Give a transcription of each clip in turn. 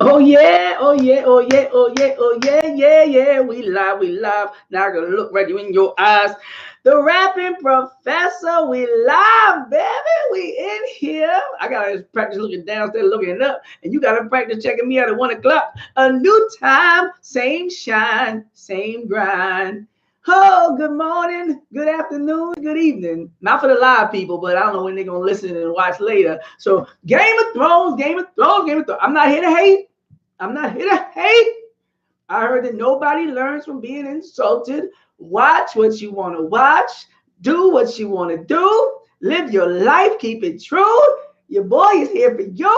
Oh yeah, oh yeah, oh yeah, oh yeah, oh yeah, yeah, yeah. We live, we live. Now I'm gonna look right you in your eyes. The rapping professor, we live, baby. We in here. I gotta practice looking downstairs, looking up, and you gotta practice checking me out at 1 o'clock. A new time, same shine, same grind. Oh, good morning, good afternoon, good evening. Not for the live people, but I don't know when they're gonna listen and watch later. So, Game of Thrones, Game of Thrones, Game of Thrones. I'm not here to hate. I'm not here to hate. I heard that nobody learns from being insulted. Watch what you want to watch. Do what you want to do. Live your life. Keep it true. Your boy is here for you.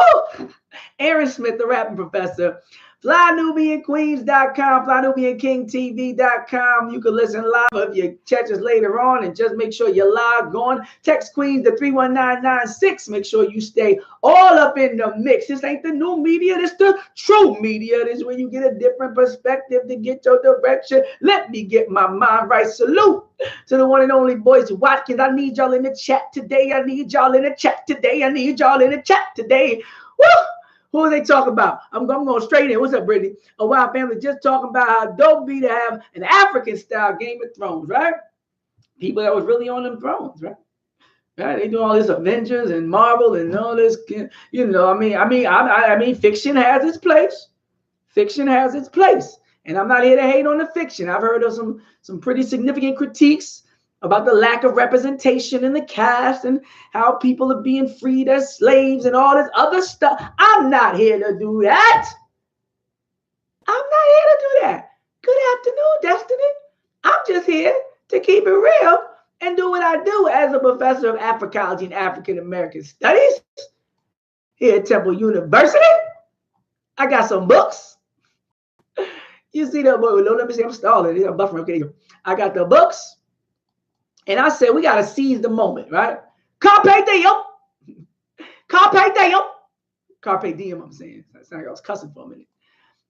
Aaron Smith, the rapping professor. FlyNubianQueens.com, FlyNubianKingTV.com. You can listen live if you catch us later on, and just make sure you're live on. Text Queens to 31996. Make sure you stay all up in the mix. This ain't the new media. This the true media. This is when you get a different perspective to get your direction. Let me get my mind right. Salute to the one and only Boyce Watkins. I need y'all in the chat today. I need y'all in the chat today. I need y'all in the chat today. Woo! Who are they talking about? I'm going straight in. What's up, Brittany? A Wild Family just talking about how dope be to have an African-style Game of Thrones, right? People that was really on them thrones, right? Right? They do all this Avengers and Marvel and all this, you know. I mean, fiction has its place. Fiction has its place, and I'm not here to hate on the fiction. I've heard of some pretty significant critiques about the lack of representation in the cast and how people are being freed as slaves and all this other stuff. I'm not here to do that. I'm not here to do that. Good afternoon, Destiny. I'm just here to keep it real and do what I do as a professor of Africology and African American Studies here at Temple University. I got some books. You see that boy? Let me see. I'm stalling. I'm buffering. Okay, I got the books. And I said, we got to seize the moment, right? Carpe diem. Carpe diem. Carpe diem, I'm saying. I sound like I was cussing for a minute.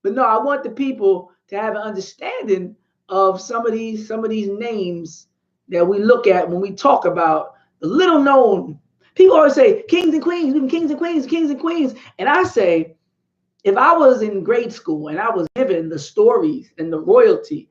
But no, I want the people to have an understanding of some of these names that we look at when we talk about the little known. People always say, kings and queens, kings and queens, kings and queens. And I say, if I was in grade school and I was given the stories and the royalty,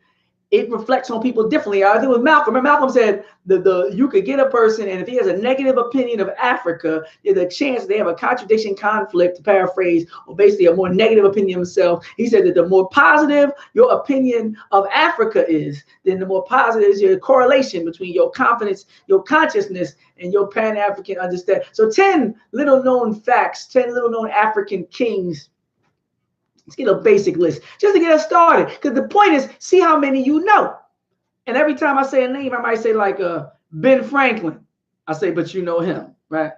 it reflects on people differently. I think with Malcolm, Malcolm said you could get a person, and if he has a negative opinion of Africa, there's a chance they have a contradiction, conflict, to paraphrase, or basically a more negative opinion of himself. He said that the more positive your opinion of Africa is, then the more positive is your correlation between your confidence, your consciousness, and your Pan-African understanding. So 10 little known facts, 10 little known African kings. Let's get a basic list just to get us started. Because the point is, see how many you know. And every time I say a name, I might say like Ben Franklin. I say, but you know him, right?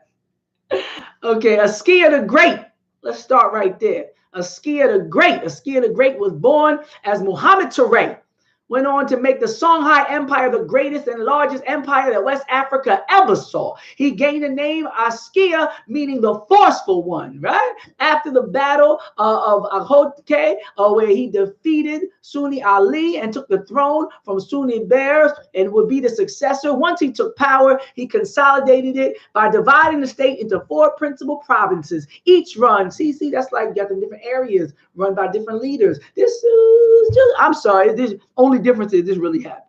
Okay, Askia the Great. Let's start right there. Askia the Great. Askia the Great was born as Muhammad Ture. Went on to make the Songhai Empire the greatest and largest empire that West Africa ever saw. He gained the name Askia, meaning the forceful one, right? After the battle of Ahotke, where he defeated Sunni Ali and took the throne from Sunni Bears and would be the successor. Once he took power, he consolidated it by dividing the state into 4 principal provinces, each run. See, that's like you got the different areas run by different leaders. This is just, I'm sorry, this only difference is this really happened.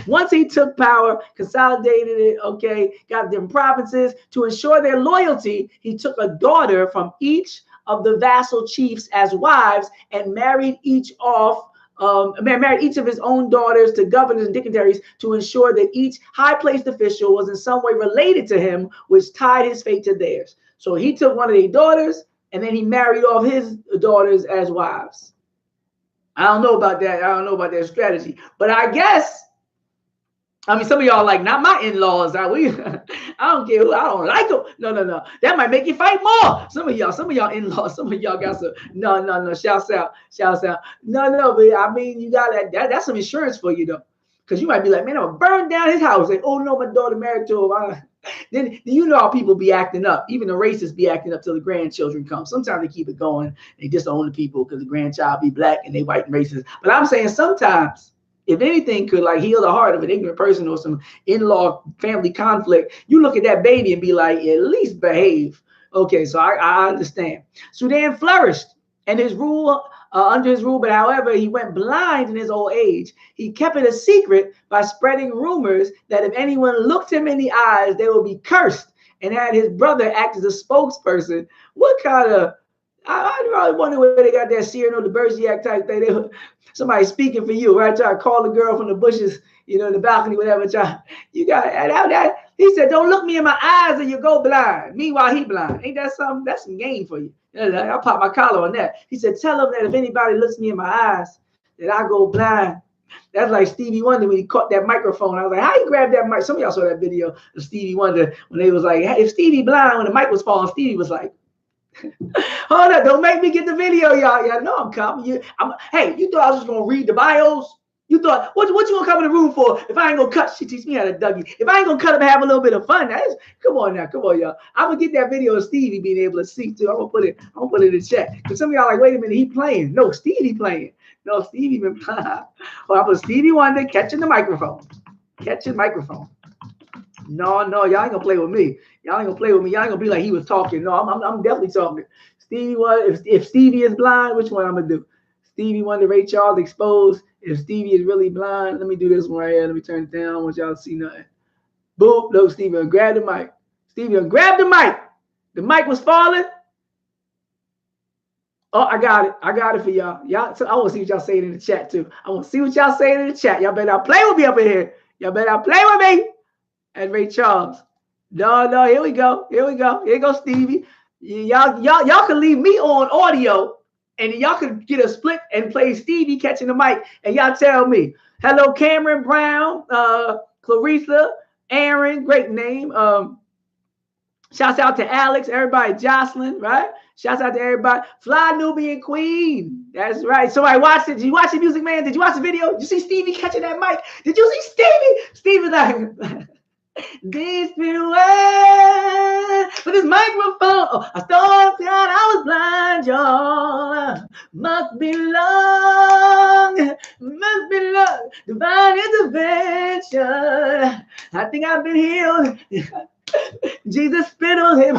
Once he took power, consolidated it, okay, got different provinces. To ensure their loyalty, he took a daughter from each of the vassal chiefs as wives and married each of his own daughters to governors and dignitaries to ensure that each high-placed official was in some way related to him, which tied his fate to theirs. So he took one of their daughters, and then he married all his daughters as wives. I don't know about that. I don't know about that strategy. But I guess, I mean, some of y'all like, not my in-laws. I don't care who, I don't like them. No. That might make you fight more. Some of y'all in-laws, some of y'all got some, no. Shouts out. No, but I mean, you got that's some insurance for you though. Because you might be like, man, I'm gonna burn down his house. Like, oh no, my daughter married to him. Then you know how people be acting up. Even the racists be acting up till the grandchildren come. Sometimes they keep it going. They disown the people because the grandchild be black and they white and racist. But I'm saying sometimes, if anything could like heal the heart of an ignorant person or some in-law family conflict, you look at that baby and be like, at least behave. Okay, so I understand. Sudan flourished and his rule, under his rule, but however, he went blind in his old age. He kept it a secret by spreading rumors that if anyone looked him in the eyes, they would be cursed, and had his brother act as a spokesperson. What kind of, I really wonder where they got that Cyrano de Bergerac type thing. Somebody speaking for you, right? Try to call the girl from the bushes, you know, in the balcony, whatever. You got that. He said, "Don't look me in my eyes or you go blind." Meanwhile, he blind. Ain't that something? That's some game for you. I'll pop my collar on that. He said, "Tell him that if anybody looks me in my eyes, that I go blind." That's like Stevie Wonder when he caught that microphone. I was like, how you grab that mic? Some of y'all saw that video of Stevie Wonder when they was like, hey, if Stevie blind, when the mic was falling, Stevie was like, hold up, don't make me get the video, y'all. Y'all know I'm coming. Hey, you thought I was just gonna read the bios? You thought, what you gonna come in the room for if I ain't gonna cut? She teach me how to Dougie. If I ain't gonna cut him and have a little bit of fun, come on, y'all. I'm gonna get that video of Stevie being able to see too. I'm gonna put it in the chat. Because some of y'all like, wait a minute, he playing. No, Stevie playing. No, Stevie been playing. Well, I put Stevie Wonder catching the microphone. Catching microphone. No, y'all ain't gonna play with me. Y'all ain't gonna play with me. Y'all ain't gonna be like he was talking. No, I'm definitely talking. Stevie Wonder, if Stevie is blind, which one I'm gonna do? Stevie Wonder, Ray Charles exposed. If Stevie is really blind, let me do this one right here. Let me turn it down. I want y'all to see nothing. Boop. No, Stevie, grab the mic. Stevie, grab the mic. The mic was falling. Oh, I got it. I got it for y'all. So I want to see what y'all saying in the chat too. I want to see what y'all saying in the chat. Y'all better not play with me up in here. Y'all better not play with me. And Ray Charles. No, here we go. Here goes Stevie. Y'all can leave me on audio, and y'all could get a split and play Stevie catching the mic, and y'all tell me. Hello, Cameron Brown, Clarissa, Aaron, great name. Shouts out to Alex, everybody, Jocelyn, right? Shouts out to everybody. Fly Nubian Queen. That's right. Somebody watched it. Did you watch the Music Man? Did you watch the video? Did you see Stevie catching that mic? Did you see Stevie? Stevie's like, this been well with his microphone. Oh, I thought that I was blind, y'all. Must be long, divine intervention. I think I've been healed. Jesus spit on him.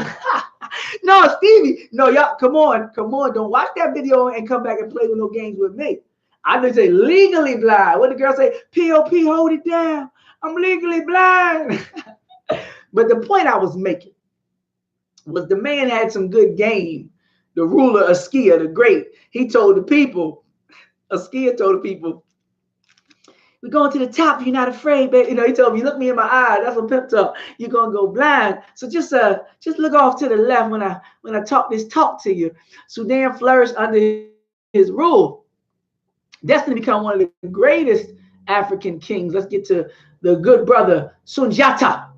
No, Stevie. No, y'all, come on. Don't watch that video and come back and play with no games with me. I just say legally blind. What the girl say? POP, hold it down. I'm legally blind. But the point I was making was the man had some good game. The ruler, Askia the Great, he told the people, Askia told the people, we're going to the top. You're not afraid, baby. You know, he told me, look me in my eye. That's what pep talk. You're gonna go blind. So just look off to the left when I talk this talk to you. Sudan flourished under his rule, destined to become one of the greatest African kings. Let's get to the good brother Sundiata,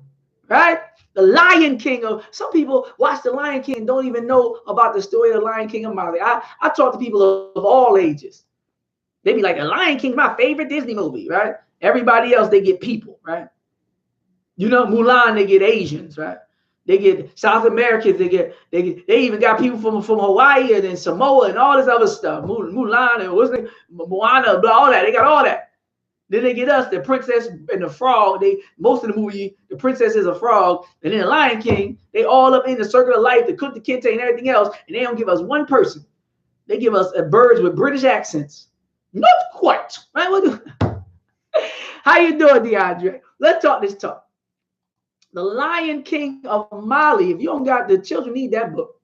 right? The Lion King of, some people watch the Lion King and don't even know about the story of the Lion King of Mali. I talk to people of all ages. They be like, the Lion King, my favorite Disney movie, right? Everybody else, they get people, right? You know, Mulan, they get Asians, right? They get South Americans, they even got people from Hawaii and then Samoa and all this other stuff. Mulan and what's it, Moana, blah, all that. They got all that. Then they get us, the princess and the frog. Most of the movie, the princess is a frog. And then the Lion King, they all up in the circle of life, the Kunta Kinte and everything else. And they don't give us one person. They give us birds with British accents. Not quite. Right? How you doing, DeAndre? Let's talk this talk. The Lion King of Mali. If you don't got, the children need that book.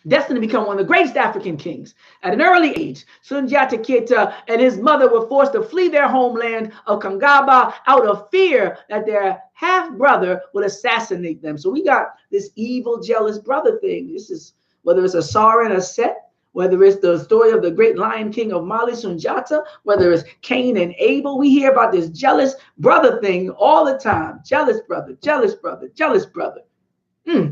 Destined to become one of the greatest African kings. At an early age, Sundiata Keita and his mother were forced to flee their homeland of Kangaba out of fear that their half-brother would assassinate them. So we got this evil, jealous brother thing. This is, whether it's a Sara and a Set, whether it's the story of the great Lion King of Mali, Sundiata, whether it's Cain and Abel, we hear about this jealous brother thing all the time. Jealous brother, jealous brother, jealous brother.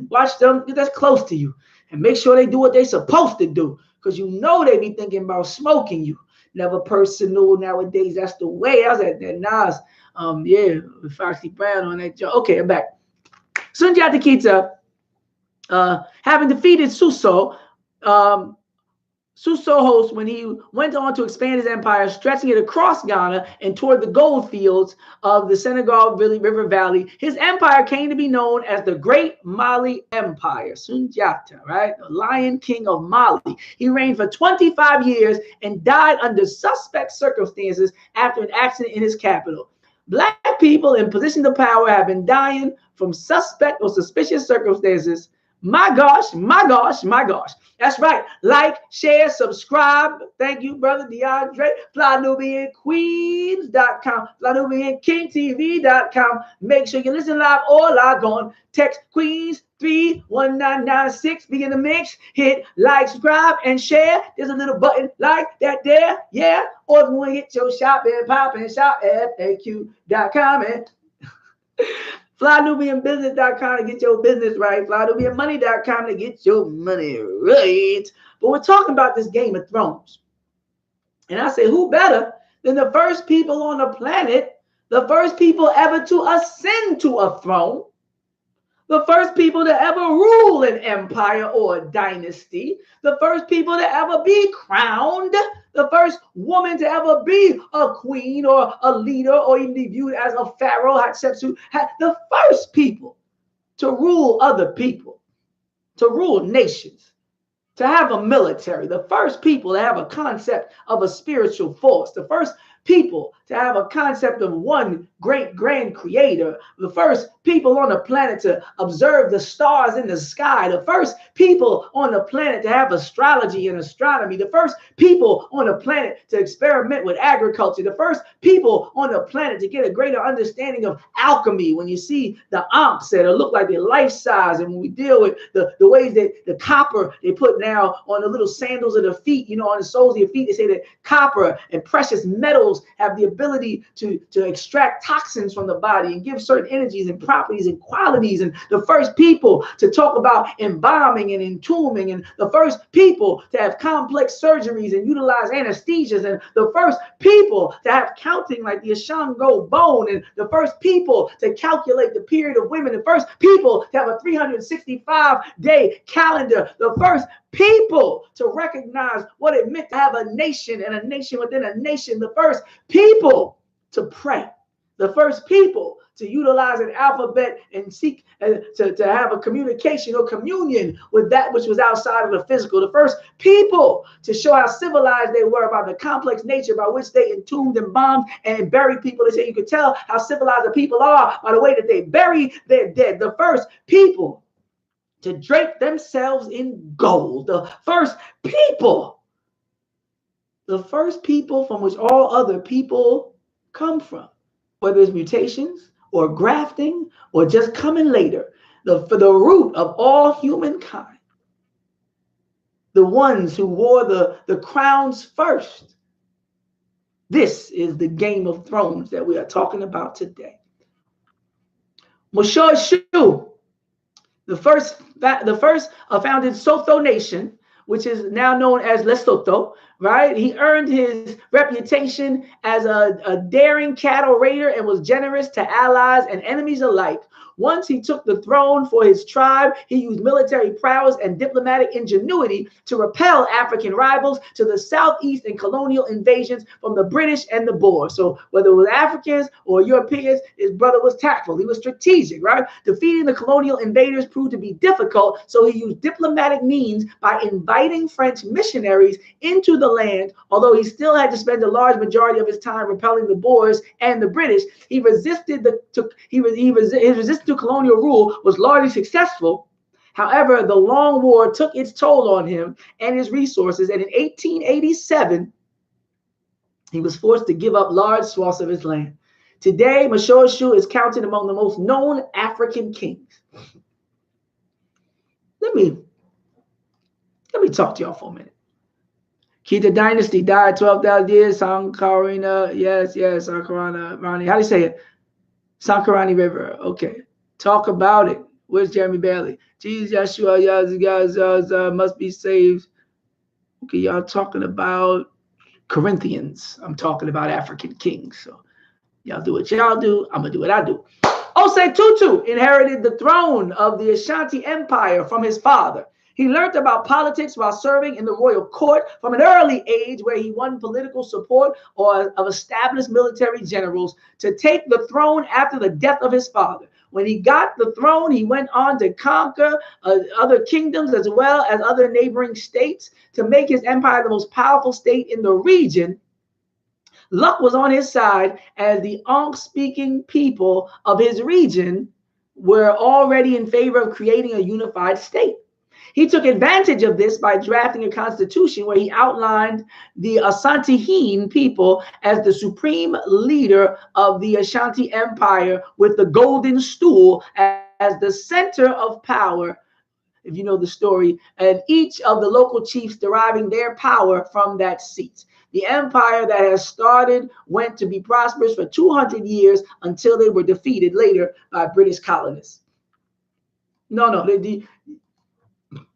Watch them, that's close to you. And make sure they do what they're supposed to do, because you know they be thinking about smoking you. Never personal nowadays. That's the way. I was at that Nas, yeah, with Foxy Brown on that joke. Okay, I'm back. Sundiata Keita, having defeated Suso, Susohos, when he went on to expand his empire, stretching it across Ghana and toward the gold fields of the Senegal River Valley, his empire came to be known as the Great Mali Empire, Sundiata, right? The Lion King of Mali. He reigned for 25 years and died under suspect circumstances after an accident in his capital. Black people in positions of power have been dying from suspect or suspicious circumstances. My gosh, my gosh, my gosh. That's right. Like, share, subscribe. Thank you, Brother DeAndre. FlyNubianQueens.com. FlyNubianKingTV.com. Make sure you listen live or log on. Text Queens 31996. Be in the mix. Hit like, subscribe, and share. There's a little button like that there. Yeah. Or if you want to get your shopping, popping, shop FAQ.com. And FlyNubianBusiness.com to get your business right. FlyNubianMoney.com to get your money right. But we're talking about this Game of Thrones. And I say, who better than the first people on the planet, the first people ever to ascend to a throne, the first people to ever rule an empire or a dynasty, the first people to ever be crowned, the first woman to ever be a queen or a leader or even be viewed as a pharaoh, Hatshepsut, the first people to rule other people, to rule nations, to have a military, the first people to have a concept of a spiritual force, the first people to have a concept of one great grand creator, the first people on the planet to observe the stars in the sky, the first people on the planet to have astrology and astronomy, the first people on the planet to experiment with agriculture, the first people on the planet to get a greater understanding of alchemy. When you see the amps that look like they're life size, and when we deal with the ways that the copper they put now on the little sandals of the feet, on the soles of your feet, they say that copper and precious metals have the ability to extract toxins from the body and give certain energies and properties and qualities. And the first people to talk about embalming and entombing, and the first people to have complex surgeries and utilize anesthesias, and the first people to have counting like the Ashango bone, and the first people to calculate the period of women, the first people to have a 365-day calendar, the first people to recognize what it meant to have a nation and a nation within a nation, the first people to pray, the first people to utilize an alphabet and seek to have a communication or communion with that which was outside of the physical, the first people to show how civilized they were by the complex nature by which they entombed, embalmed, and buried people. They say you could tell how civilized the people are by the way that they bury their dead. The first people to drape themselves in gold. The first people from which all other people come from, whether it's mutations or grafting or just coming later, for the root of all humankind, the ones who wore the crowns first. This is the Game of Thrones that we are talking about today. Moshoeshoe, the first founded Sotho nation, which is now known as Lesotho, right? He earned his reputation as a daring cattle raider and was generous to allies and enemies alike. Once he took the throne for his tribe, he used military prowess and diplomatic ingenuity to repel African rivals to the southeast and colonial invasions from the British and the Boers. So whether it was Africans or Europeans, his brother was tactful. He was strategic, right? Defeating the colonial invaders proved to be difficult, so he used diplomatic means by inviting French missionaries into the land. Although he still had to spend a large majority of his time repelling the Boers and the British, he resisted his resistance to colonial rule was largely successful. However, the long war took its toll on him and his resources, and in 1887, he was forced to give up large swaths of his land. Today, Moshoeshoe is counted among the most known African kings. Let me talk to y'all for a minute. Keita dynasty died 12,000 years. Sankarana, yes, Sankarana Rani. How do you say it? Sankarani River. Okay. Talk about it. Where's Jeremy Bailey? Jesus, Yeshua, you guys must be saved. Okay, y'all talking about Corinthians. I'm talking about African kings. So y'all do what y'all do. I'm going to do what I do. Osei Tutu inherited the throne of the Ashanti Empire from his father. He learned about politics while serving in the royal court from an early age, where he won political support of established military generals to take the throne after the death of his father. When he got the throne, he went on to conquer other kingdoms as well as other neighboring states to make his empire the most powerful state in the region. Luck was on his side, as the Ankh-speaking people of his region were already in favor of creating a unified state. He took advantage of this by drafting a constitution where he outlined the Asantehene people as the supreme leader of the Ashanti Empire, with the golden stool as the center of power, if you know the story, and each of the local chiefs deriving their power from that seat. The empire that has started went to be prosperous for 200 years until they were defeated later by British colonists.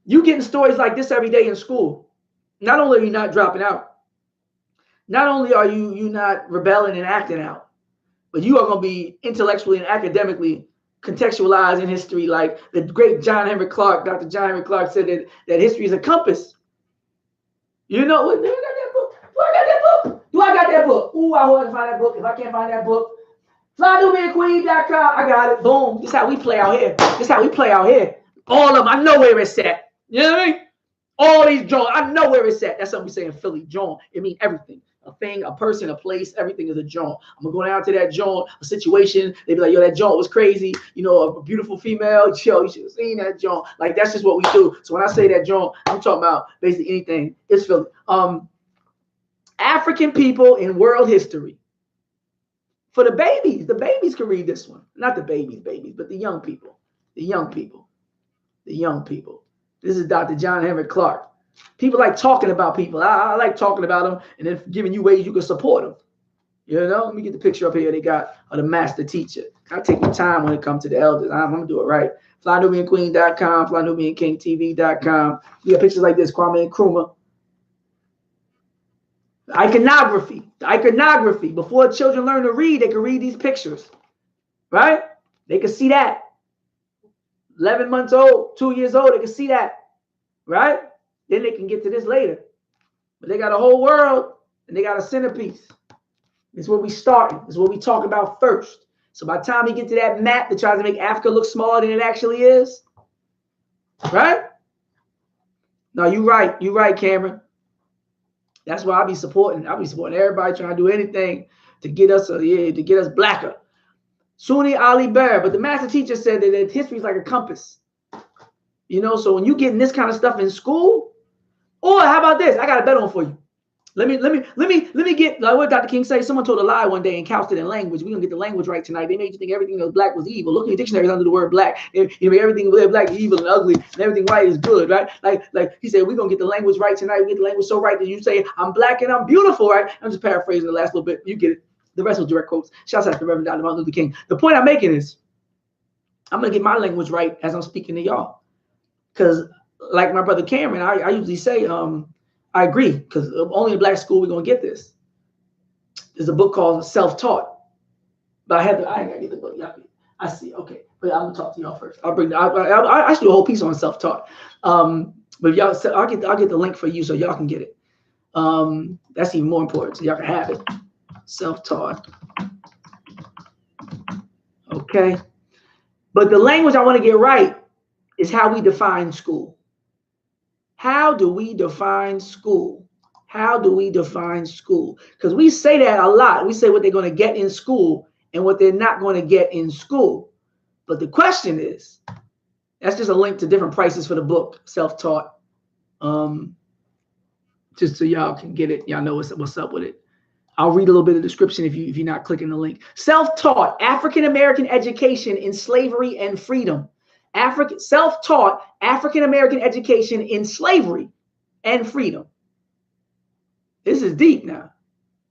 You getting stories like this every day in school. Not only are you not dropping out, not only are you not rebelling and acting out, but you are going to be intellectually and academically contextualized in history, like the great John Henrik Clarke. Dr. John Henrik Clarke said that history is a compass. You know what? Do I got that book? Ooh, I want to find that book. If I can't find that book, FlyNubianQueen.com. I got it. Boom. This is how we play out here. This is how we play out here. All of them. I know where it's at. You know what I mean? All these joints. I know where it's at. That's something we say in Philly. Joint. It means everything. A thing, a person, a place. Everything is a joint. I'm going to go down to that joint, a situation. They be like, yo, that joint was crazy. You know, a beautiful female. Yo, you should have seen that joint. Like, that's just what we do. So when I say that joint, I'm talking about basically anything. It's Philly. African people in world history. For the babies can read this one. Not the babies, but the young people. The young people. The young people. This is Dr. John Henrik Clarke. People like talking about people. I like talking about them and then giving you ways you can support them. You know, let me get the picture up here. They got the master teacher. I take my time when it comes to the elders. I'm going to do it right. FlyNubianQueen.com, FlyNubianKingTV.com. We got pictures like this, Kwame Nkrumah. Iconography. The iconography. Before children learn to read, they can read these pictures. Right? They can see that. 11 months old, 2 years old, they can see that. Right? Then they can get to this later. But they got a whole world and they got a centerpiece. It's where we start. It's what we talk about first. So by the time we get to that map that tries to make Africa look smaller than it actually is. Right? No, you're right. You're right, Cameron. That's why I'll be supporting everybody trying to do anything to get us blacker. Sunni Ali Bear, but the master teacher said that history is like a compass. You know, so when you getting this kind of stuff in school, or how about this? I got a better one for you. Let me get, like what Dr. King say, someone told a lie one day and couched it in language. We're gonna get the language right tonight. They made you think everything that was black was evil. Look in your dictionaries under the word black. You know, everything black is evil and ugly, and everything white is good, right? Like he said, we're gonna get the language right tonight. We get the language so right that you say, I'm black and I'm beautiful, right? I'm just paraphrasing the last little bit. You get it. The rest was direct quotes. Shouts out to Reverend Dr. Martin Luther King. The point I'm making is, I'm gonna get my language right as I'm speaking to y'all. Because like my brother Cameron, I usually say, I agree, because only in black school we're gonna get this. There's a book called Self-Taught. But I ain't gotta get the book. I see, okay. But I'm gonna talk to y'all first. I'll do a whole piece on self-taught. But y'all, I'll get the link for you so y'all can get it. That's even more important, so y'all can have it. Self-taught. Okay. But the language I want to get right is how we define school. How do we define school? How do we define school? Because we say that a lot. We say what they're going to get in school and what they're not going to get in school. But the question is, that's just a link to different prices for the book, Self-Taught. Just so y'all can get it. Y'all know what's up with it. I'll read a little bit of the description if you're not clicking the link. Self-taught, African-American education in slavery and freedom. Self-taught African-American education in slavery and freedom. This is deep now.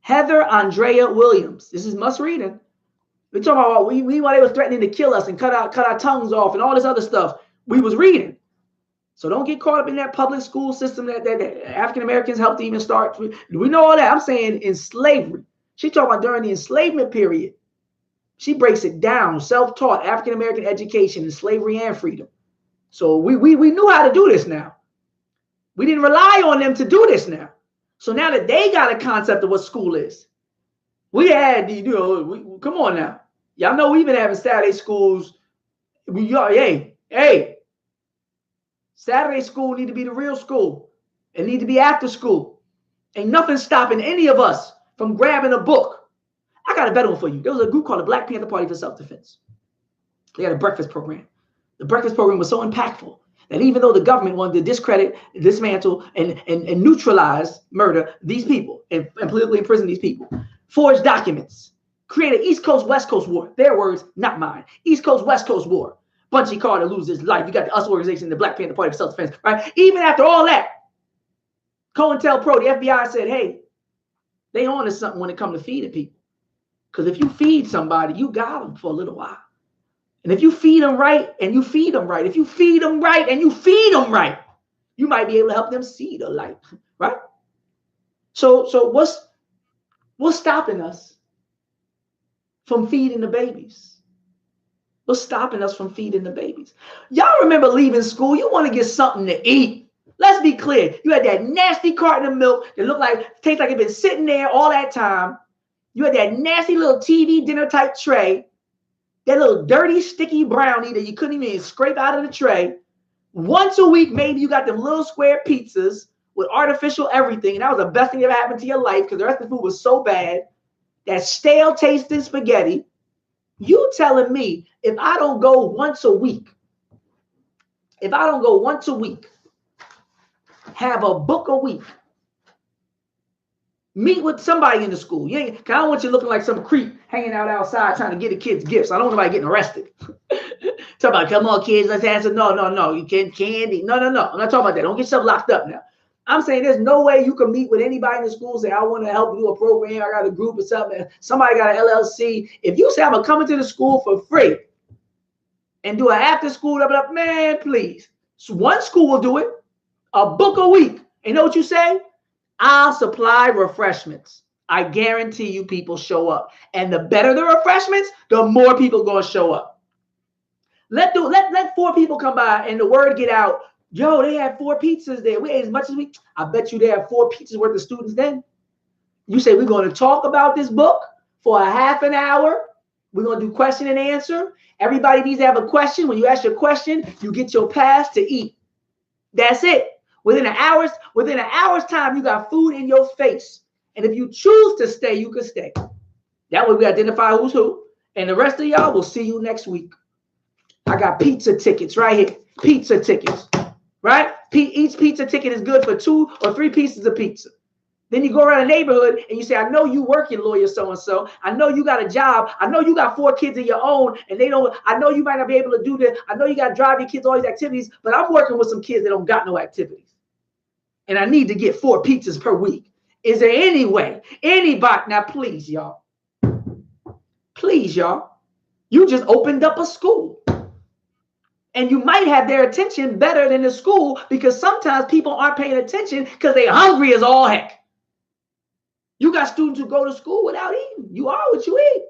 Heather Andrea Williams. This is must reading. We're talking about while they were threatening to kill us and cut our tongues off and all this other stuff. We was reading. So don't get caught up in that public school system that African-Americans helped even start. We know all that. I'm saying in slavery. She talking about during the enslavement period. She breaks it down. Self-taught African-American education in slavery and freedom. So we knew how to do this now. We didn't rely on them to do this now. So now that they got a concept of what school is, we had, come on now. Y'all know we've been having Saturday schools. Hey, Saturday school need to be the real school. It need to be after school. Ain't nothing stopping any of us from grabbing a book. I got a better one for you. There was a group called the Black Panther Party for Self-Defense. They had a breakfast program. The breakfast program was so impactful that even though the government wanted to discredit, dismantle, and neutralize, murder these people and politically imprison these people, forged documents, created East Coast, West Coast war. Their words, not mine. East Coast, West Coast war. Bunchy Carter loses his life. You got the US organization, the Black Panther Party for Self-Defense, right? Even after all that, COINTELPRO, the FBI said, hey, they on to something when it comes to feeding people. Because if you feed somebody, you got them for a little while. And if you feed them right and you feed them right, if you feed them right and you feed them right, you might be able to help them see the light, right? So what's stopping us from feeding the babies? What's stopping us from feeding the babies? Y'all remember leaving school, you want to get something to eat. Let's be clear. You had that nasty carton of milk that looked like, tastes like it been sitting there all that time. You had that nasty little TV dinner type tray. That little dirty, sticky brownie that you couldn't even scrape out of the tray. Once a week, maybe you got them little square pizzas with artificial everything. And that was the best thing that ever happened to your life because the rest of the food was so bad. That stale tasting spaghetti. You telling me if I don't go once a week, have a book a week, meet with somebody in the school. I don't want you looking like some creep hanging out outside trying to get the kids gifts. I don't want nobody getting arrested. Talk about, come on, kids, let's answer. No. You can't candy. No. I'm not talking about that. Don't get yourself locked up now. I'm saying there's no way you can meet with anybody in the school and say, I want to help do a program. I got a group or something. Somebody got an LLC. If you say I'm going to come into the school for free and do an after school, man, please. So one school will do it. A book a week. And you know what you say? I'll supply refreshments. I guarantee you people show up. And the better the refreshments, the more people going to show up. Let 4 people come by and the word get out. Yo, they had 4 pizzas there. We ate as much as we. I bet you they have 4 pizzas worth of students then. You say we're going to talk about this book for a half an hour. We're going to do question and answer. Everybody needs to have a question. When you ask your question, you get your pass to eat. That's it. Within an hour's time, you got food in your face. And if you choose to stay, you can stay. That way we identify who's who. And the rest of y'all will see you next week. I got pizza tickets right here. Pizza tickets, right? Each pizza ticket is good for 2 or 3 pieces of pizza. Then you go around the neighborhood and you say, I know you working, lawyer so-and-so. I know you got a job. I know you got 4 kids of your own. And I know you might not be able to do this. I know you got to drive your kids all these activities. But I'm working with some kids that don't got no activities. And I need to get 4 pizzas per week. Is there any way? Anybody? Now, please, y'all. Please, y'all. You just opened up a school. And you might have their attention better than the school because sometimes people aren't paying attention because they're hungry as all heck. You got students who go to school without eating. You are what you eat.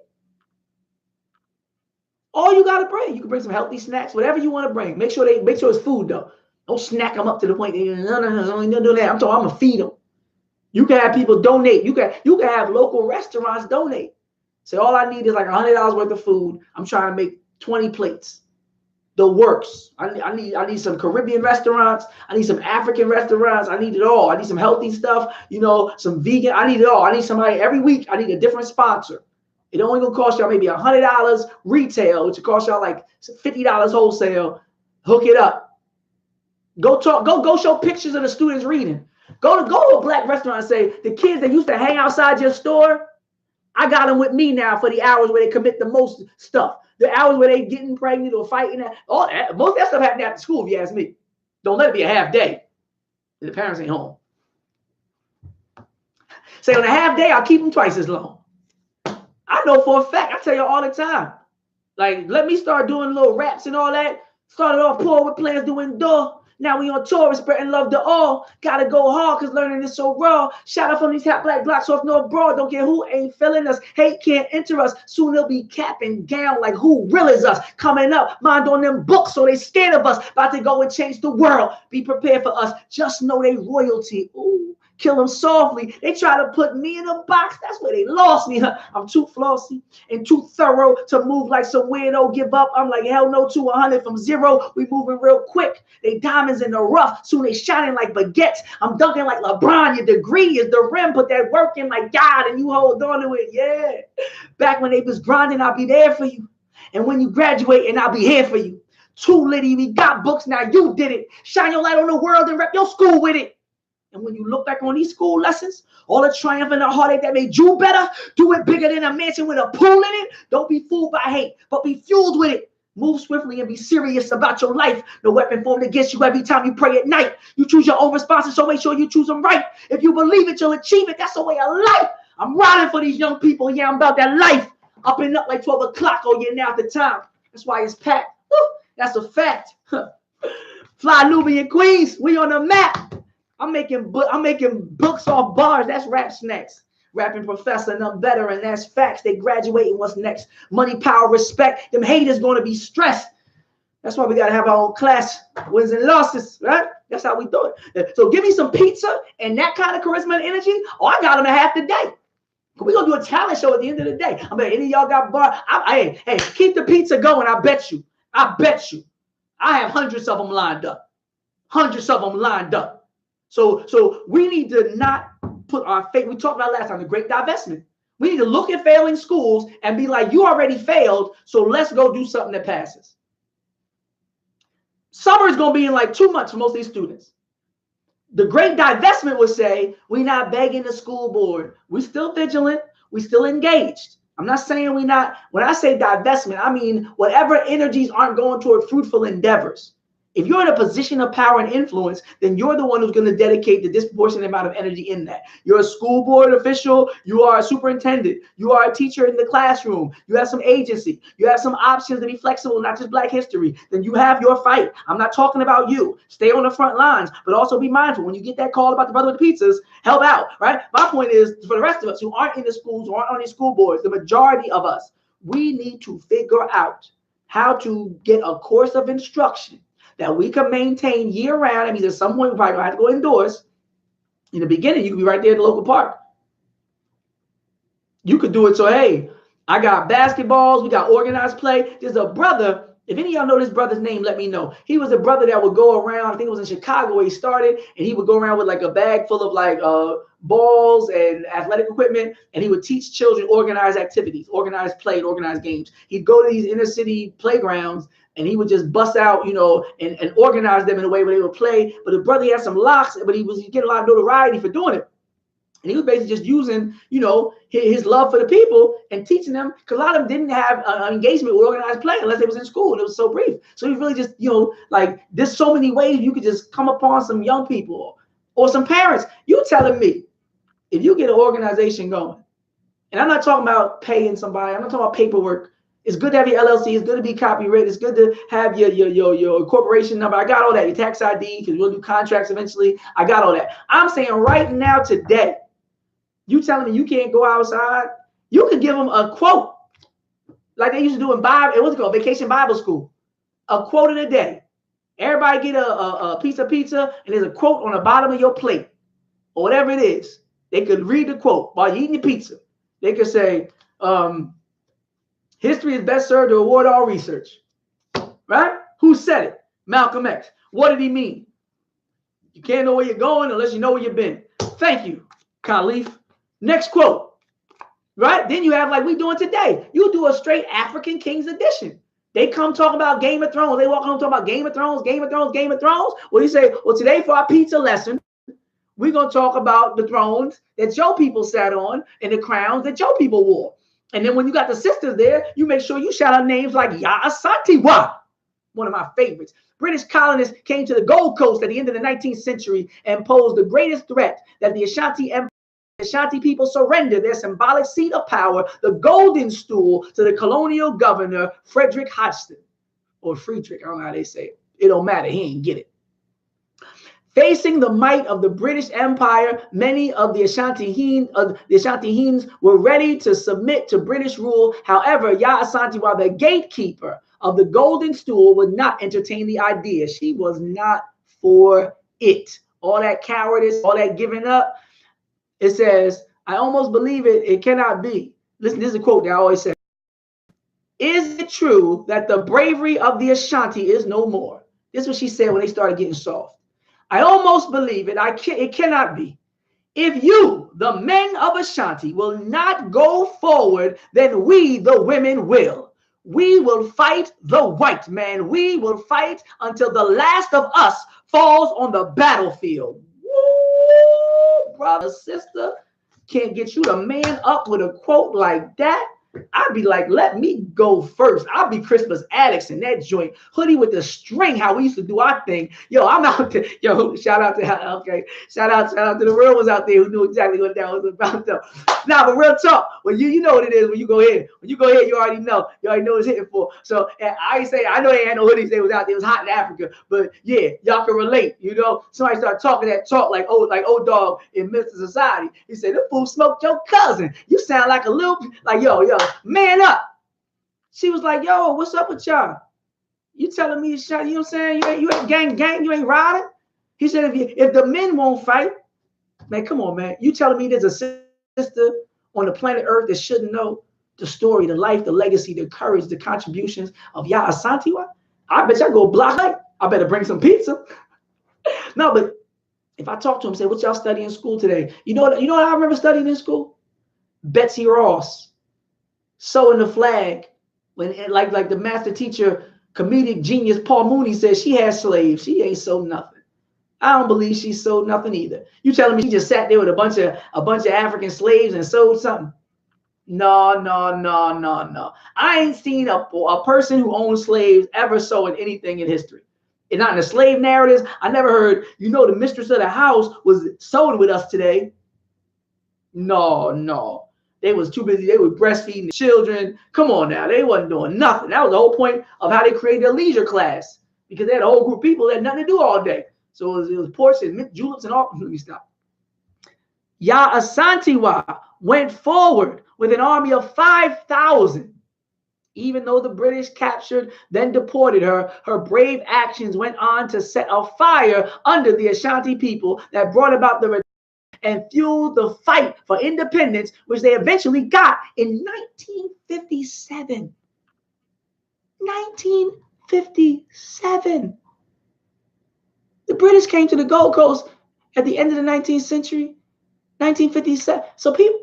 All you got to bring. You can bring some healthy snacks, whatever you want to bring. Make sure it's food, though. Don't snack them up to the point that no, do that. I'm going to feed them. You can have people donate. You can have local restaurants donate. Say, all I need is like $100 worth of food. I'm trying to make 20 plates. The works. I need some Caribbean restaurants. I need some African restaurants. I need it all. I need some healthy stuff, some vegan. I need it all. I need somebody every week. I need a different sponsor. It only gonna cost y'all maybe $100 retail, which will cost y'all like $50 wholesale. Hook it up. Go show pictures of the students reading. Go to a black restaurant and say, the kids that used to hang outside your store, I got them with me now for the hours where they commit the most stuff. The hours where they getting pregnant or fighting. All that, most of that stuff happening after school, if you ask me. Don't let it be a half day. The parents ain't home. Say on a half day, I'll keep them twice as long. I know for a fact. I tell you all the time. Like, let me start doing little raps and all that. Started off poor with players doing door. Now we on tour, spreading love to all. Gotta go hard, cause learning is so raw. Shout out from these hat black blocks off North Broad. Don't care who ain't feeling us. Hate can't enter us. Soon they'll be cap and gown like who real is us. Coming up, mind on them books, so they scared of us. About to go and change the world. Be prepared for us. Just know they royalty. Ooh. Kill them softly. They try to put me in a box. That's where they lost me. I'm too flossy and too thorough to move like some weirdo. Give up. I'm like, hell no, to 100 from 0. We moving real quick. They diamonds in the rough. Soon they shining like baguettes. I'm dunking like LeBron. Your degree is the rim. Put that work in like God and you hold on to it. Yeah. Back when they was grinding, I'll be there for you. And when you graduate, and I'll be here for you. Too litty. We got books. Now you did it. Shine your light on the world and rep your school with it. And when you look back on these school lessons, all the triumph and the heartache that made you better, do it bigger than a mansion with a pool in it. Don't be fooled by hate, but be fueled with it. Move swiftly and be serious about your life. No weapon formed against you every time you pray at night. You choose your own responses, so make sure you choose them right. If you believe it, you'll achieve it. That's the way of life. I'm riding for these young people. Yeah, I'm about that life. Up and up like 12 o'clock. Oh, yeah, now at the time. That's why it's packed. Woo, that's a fact. Fly Nubian Queens, we on the map. I'm making books off bars. That's rap snacks. Rapping professor, and I'm better, and that's facts. They graduating. What's next? Money, power, respect. Them haters gonna be stressed. That's why we gotta have our own class, wins and losses, right? That's how we do it. So give me some pizza and that kind of charisma and energy. Oh, I got them in half the day. We're gonna do a talent show at the end of the day. I mean, any of y'all got bar? Hey, keep the pizza going. I bet you. I have hundreds of them lined up. So we need to not put our faith. We talked about last time, the great divestment. We need to look at failing schools and be like, you already failed, so let's go do something that passes. Summer is going to be in like 2 months for most of these students. The great divestment would say, we're not begging the school board. We're still vigilant. We're still engaged. I'm not saying we're not. When I say divestment, I mean whatever energies aren't going toward fruitful endeavors. If you're in a position of power and influence, then you're the one who's going to dedicate the disproportionate amount of energy in that. You're a school board official. You are a superintendent. You are a teacher in the classroom. You have some agency. You have some options to be flexible, not just Black history. Then you have your fight. I'm not talking about you. Stay on the front lines, but also be mindful. When you get that call about the brother with the pizzas, help out, right? My point is, for the rest of us who aren't in the schools, who aren't on these school boards, the majority of us, we need to figure out how to get a course of instruction that we can maintain year round. I mean, at some point, we probably have to go indoors. In the beginning, you could be right there at the local park. You could do it. So, hey, I got basketballs. We got organized play. There's a brother. If any of y'all know this brother's name, let me know. He was a brother that would go around. I think it was in Chicago where he started. And he would go around with like a bag full of like balls and athletic equipment. And he would teach children organized activities, organized play, and organized games. He'd go to these inner city playgrounds and he would just bust out, and organize them in a way where they would play. But the brother, he had some locks, but he getting a lot of notoriety for doing it. And he was basically just using, his love for the people and teaching them, because a lot of them didn't have an engagement with organized play unless they was in school, and it was so brief. So he really just, like, there's so many ways you could just come upon some young people or some parents. You telling me, if you get an organization going, and I'm not talking about paying somebody, I'm not talking about paperwork. It's good to have your LLC. It's good to be copyrighted. It's good to have your corporation number. I got all that. Your tax ID, because we'll do contracts eventually. I got all that. I'm saying right now, today, you telling me you can't go outside? You could give them a quote, like they used to do in Bible. What's it called? Vacation Bible School. A quote in a day. Everybody get a piece of pizza, and there's a quote on the bottom of your plate, or whatever it is. They could read the quote while you're eating your pizza. They could say, history is best served to reward all research. Right? Who said it? Malcolm X. What did he mean? You can't know where you're going unless you know where you've been. Thank you, Khalif. Next quote. Right? Then you have, like we doing today. You do a straight African Kings edition. They come talking about Game of Thrones. They walk home talking about Game of Thrones, Game of Thrones, Game of Thrones. Well, you say, well, today for our pizza lesson, we're going to talk about the thrones that your people sat on and the crowns that your people wore. And then when you got the sisters there, you make sure you shout out names like Ya Asante, one of my favorites. British colonists came to the Gold Coast at the end of the 19th century and posed the greatest threat that the Ashanti Empire. The Ashanti people surrendered their symbolic seat of power, the golden stool, to the colonial governor, Frederick Hodgson, or Friedrich. I don't know how they say it. It don't matter. He ain't get it. Facing the might of the British Empire, many of the Ashantiheens were ready to submit to British rule. However, Yaa Asantewaa, the gatekeeper of the Golden Stool, would not entertain the idea. She was not for it. All that cowardice, all that giving up. It says, I almost believe it cannot be. Listen, this is a quote that I always say. Is it true that the bravery of the Ashanti is no more? This is what she said when they started getting soft. I almost believe it. It cannot be. If you, the men of Ashanti, will not go forward, then we, the women, will. We will fight the white man. We will fight until the last of us falls on the battlefield. Woo, brother, sister, can't get you to man up with a quote like that. I'd be like, let me go first. I'll be Christmas addicts in that joint. Hoodie with the string, how we used to do our thing. Yo, I'm out there. Yo, shout out to the real ones out there who knew exactly what that was about though. Nah, but real talk. When you know what it is when you go ahead. When you go ahead, you already know. You already know what it's hitting for. So I know they had no hoodies, they was out there. It was hot in Africa. But yeah, y'all can relate. You know, somebody started talking that talk like old dog in Mr. Society. He said, the fool smoked your cousin. You sound like a little like yo, man up. She was like, yo, what's up with y'all? You telling me, you know what I'm saying? You ain't gang, you ain't riding? He said, if the men won't fight, man, come on, man. You telling me there's a sister on the planet Earth that shouldn't know the story, the life, the legacy, the courage, the contributions of Yaa Asantewaa? I bet y'all go block like, I better bring some pizza. No, but if I talk to him, say, what y'all studying in school today? You know what I remember studying in school? Betsy Ross. Sewing the flag, when like the master teacher, comedic genius Paul Mooney says she has slaves. She ain't sold nothing. I don't believe she sold nothing either. You telling me she just sat there with a bunch of African slaves and sold something? No. I ain't seen a person who owns slaves ever sewing anything in history. And not in the slave narratives. I never heard, the mistress of the house was sewing with us today. No. They was too busy. They were breastfeeding the children. Come on now. They wasn't doing nothing. That was the whole point of how they created a leisure class, because they had a whole group of people that had nothing to do all day. So it was ports and mint juleps and all. Let me stop. Yaa Asantewaa went forward with an army of 5,000. Even though the British captured, then deported her, her brave actions went on to set a fire under the Ashanti people that brought about the and fueled the fight for independence, which they eventually got in 1957. 1957. The British came to the Gold Coast at the end of the 19th century, 1957. So people,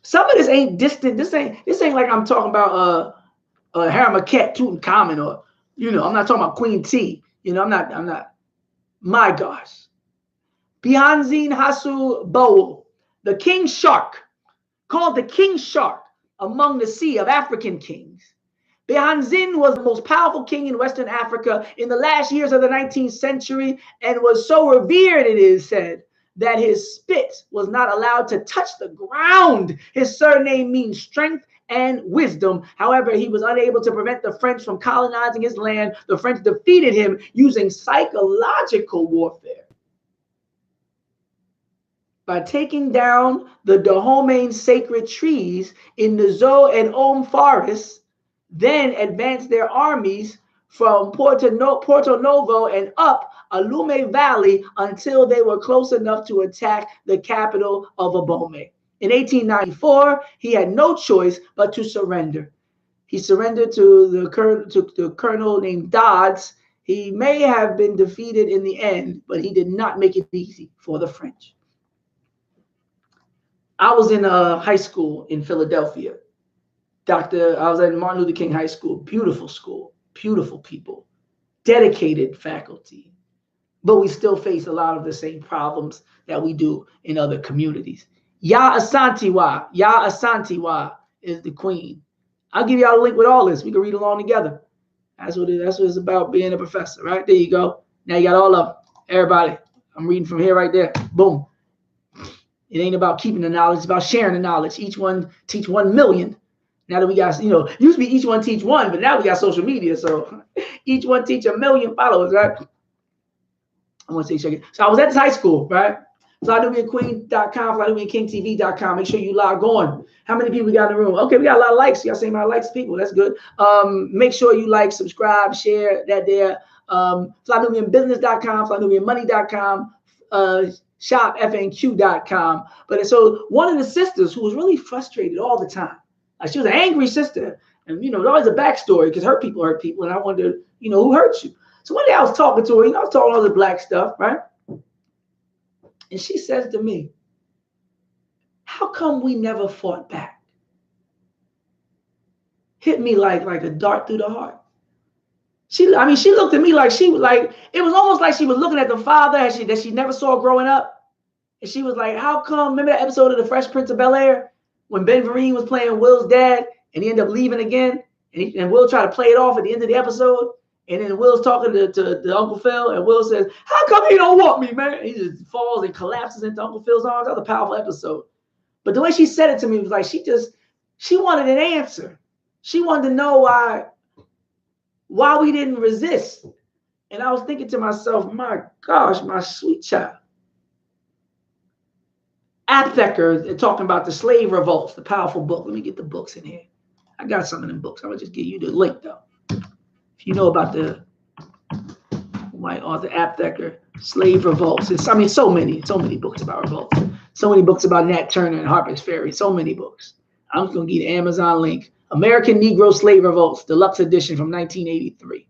some of this ain't distant. This ain't like I'm talking about Haramaket, Tutankhamun, or I'm not talking about Queen T. I'm not. My gosh. Bihanzine Hasu Bowl, the king shark, called the king shark among the sea of African kings. Bihanzine was the most powerful king in Western Africa in the last years of the 19th century and was so revered, it is said, that his spit was not allowed to touch the ground. His surname means strength and wisdom. However, he was unable to prevent the French from colonizing his land. The French defeated him using psychological warfare by taking down the Dahomey sacred trees in the Zo and Om forests, then advanced their armies from Porto Novo and up Alume Valley until they were close enough to attack the capital of Abomey. In 1894, he had no choice but to surrender. He surrendered to the colonel named Dodds. He may have been defeated in the end, but he did not make it easy for the French. I was in high school in Philadelphia. I was at Martin Luther King High School. Beautiful school, beautiful people, dedicated faculty. But we still face a lot of the same problems that we do in other communities. Yaa Asantewaa is the queen. I'll give y'all a link with all this. We can read along together. That's what it's about, being a professor, right? There you go. Now you got all of them. Everybody, I'm reading from here right there. Boom. It ain't about keeping the knowledge. It's about sharing the knowledge. Each one teach 1 million. Now that we got, used to be each one teach one, but now we got social media. So each one teach 1 million followers, right? I want to say check it. So I was at this high school, right? FlyNubianQueen.com, FlyNubianKingTV.com. Make sure you log on. How many people we got in the room? Okay, we got a lot of likes. Y'all saying my likes, people. That's good. Make sure you like, subscribe, share that there. FlyNubianBusiness.com, FlyNubianMoney.com, ShopFNQ.com. But so one of the sisters who was really frustrated all the time, like she was an angry sister, and there's always a backstory because hurt people, and I wondered, who hurt you? So one day I was talking to her, I was talking all the black stuff, right? And she says to me, how come we never fought back? Hit me like a dart through the heart. She looked at me like it was almost like she was looking at the father that she never saw growing up. And she was like, how come, remember that episode of The Fresh Prince of Bel-Air when Ben Vereen was playing Will's dad and he ended up leaving again? And Will tried to play it off at the end of the episode. And then Will's talking to Uncle Phil, and Will says, how come he don't want me, man? He just falls and collapses into Uncle Phil's arms. That was a powerful episode. But the way she said it to me was like she wanted an answer. She wanted to know why we didn't resist. And I was thinking to myself, my gosh, my sweet child. Aptheker talking about the slave revolts, the powerful book. Let me get the books in here. I got some of them books. I'm going to just give you the link, though. If you know about the white author Aptheker, slave revolts. So many books about revolts. So many books about Nat Turner and Harper's Ferry. So many books. I'm just going to give you the Amazon link. American Negro Slave Revolts, Deluxe Edition from 1983.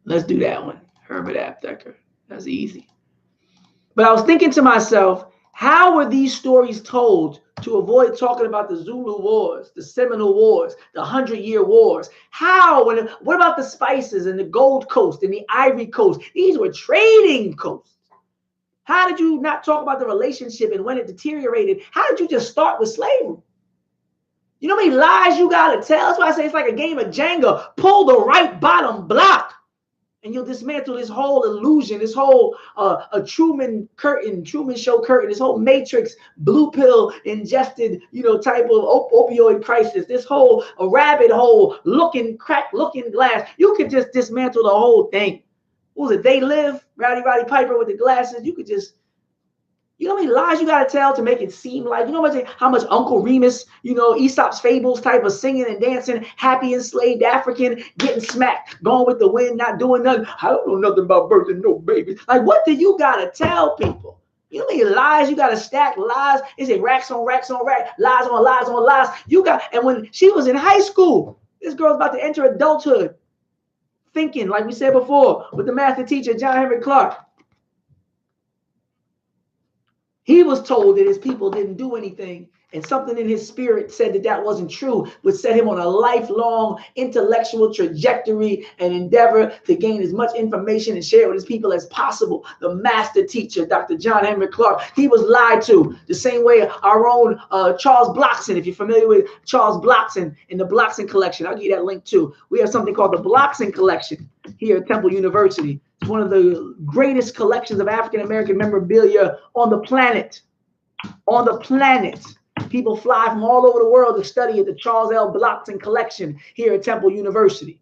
Let's do that one. Herbert Aptheker. That's easy. But I was thinking to myself, how were these stories told to avoid talking about the Zulu Wars, the Seminole Wars, the 100-Year Wars? What about the spices and the Gold Coast and the Ivory Coast? These were trading coasts. How did you not talk about the relationship and when it deteriorated? How did you just start with slavery? You know how many lies you got to tell? That's why I say it's like a game of Jenga. Pull the right bottom block, and you'll dismantle this whole illusion, this whole Truman Show curtain, this whole Matrix blue pill ingested, type of opioid crisis, this whole rabbit hole looking glass. You could just dismantle the whole thing. What was it? They Live, Rowdy Piper with the glasses. You could just, how many lies you got to tell to make it seem like, how much Uncle Remus, Aesop's Fables type of singing and dancing, happy enslaved African, getting smacked, going with the wind, not doing nothing. I don't know nothing about birthing no babies. Like, what do you got to tell people? You know how many lies you got to stack? Lies, is it racks on racks on racks, lies on lies on lies? And when she was in high school, this girl's about to enter adulthood, thinking, like we said before, with the master teacher, John Henrik Clarke. He was told that his people didn't do anything, and something in his spirit said that wasn't true, would set him on a lifelong intellectual trajectory and endeavor to gain as much information and share it with his people as possible. The master teacher, Dr. John Henrik Clarke, he was lied to the same way our own Charles Blockson, if you're familiar with Charles Blockson in the Blockson collection, I'll give you that link too. We have something called the Blockson collection here at Temple University. It's one of the greatest collections of African-American memorabilia on the planet. On the planet. People fly from all over the world to study at the Charles L. Blockson collection here at Temple University.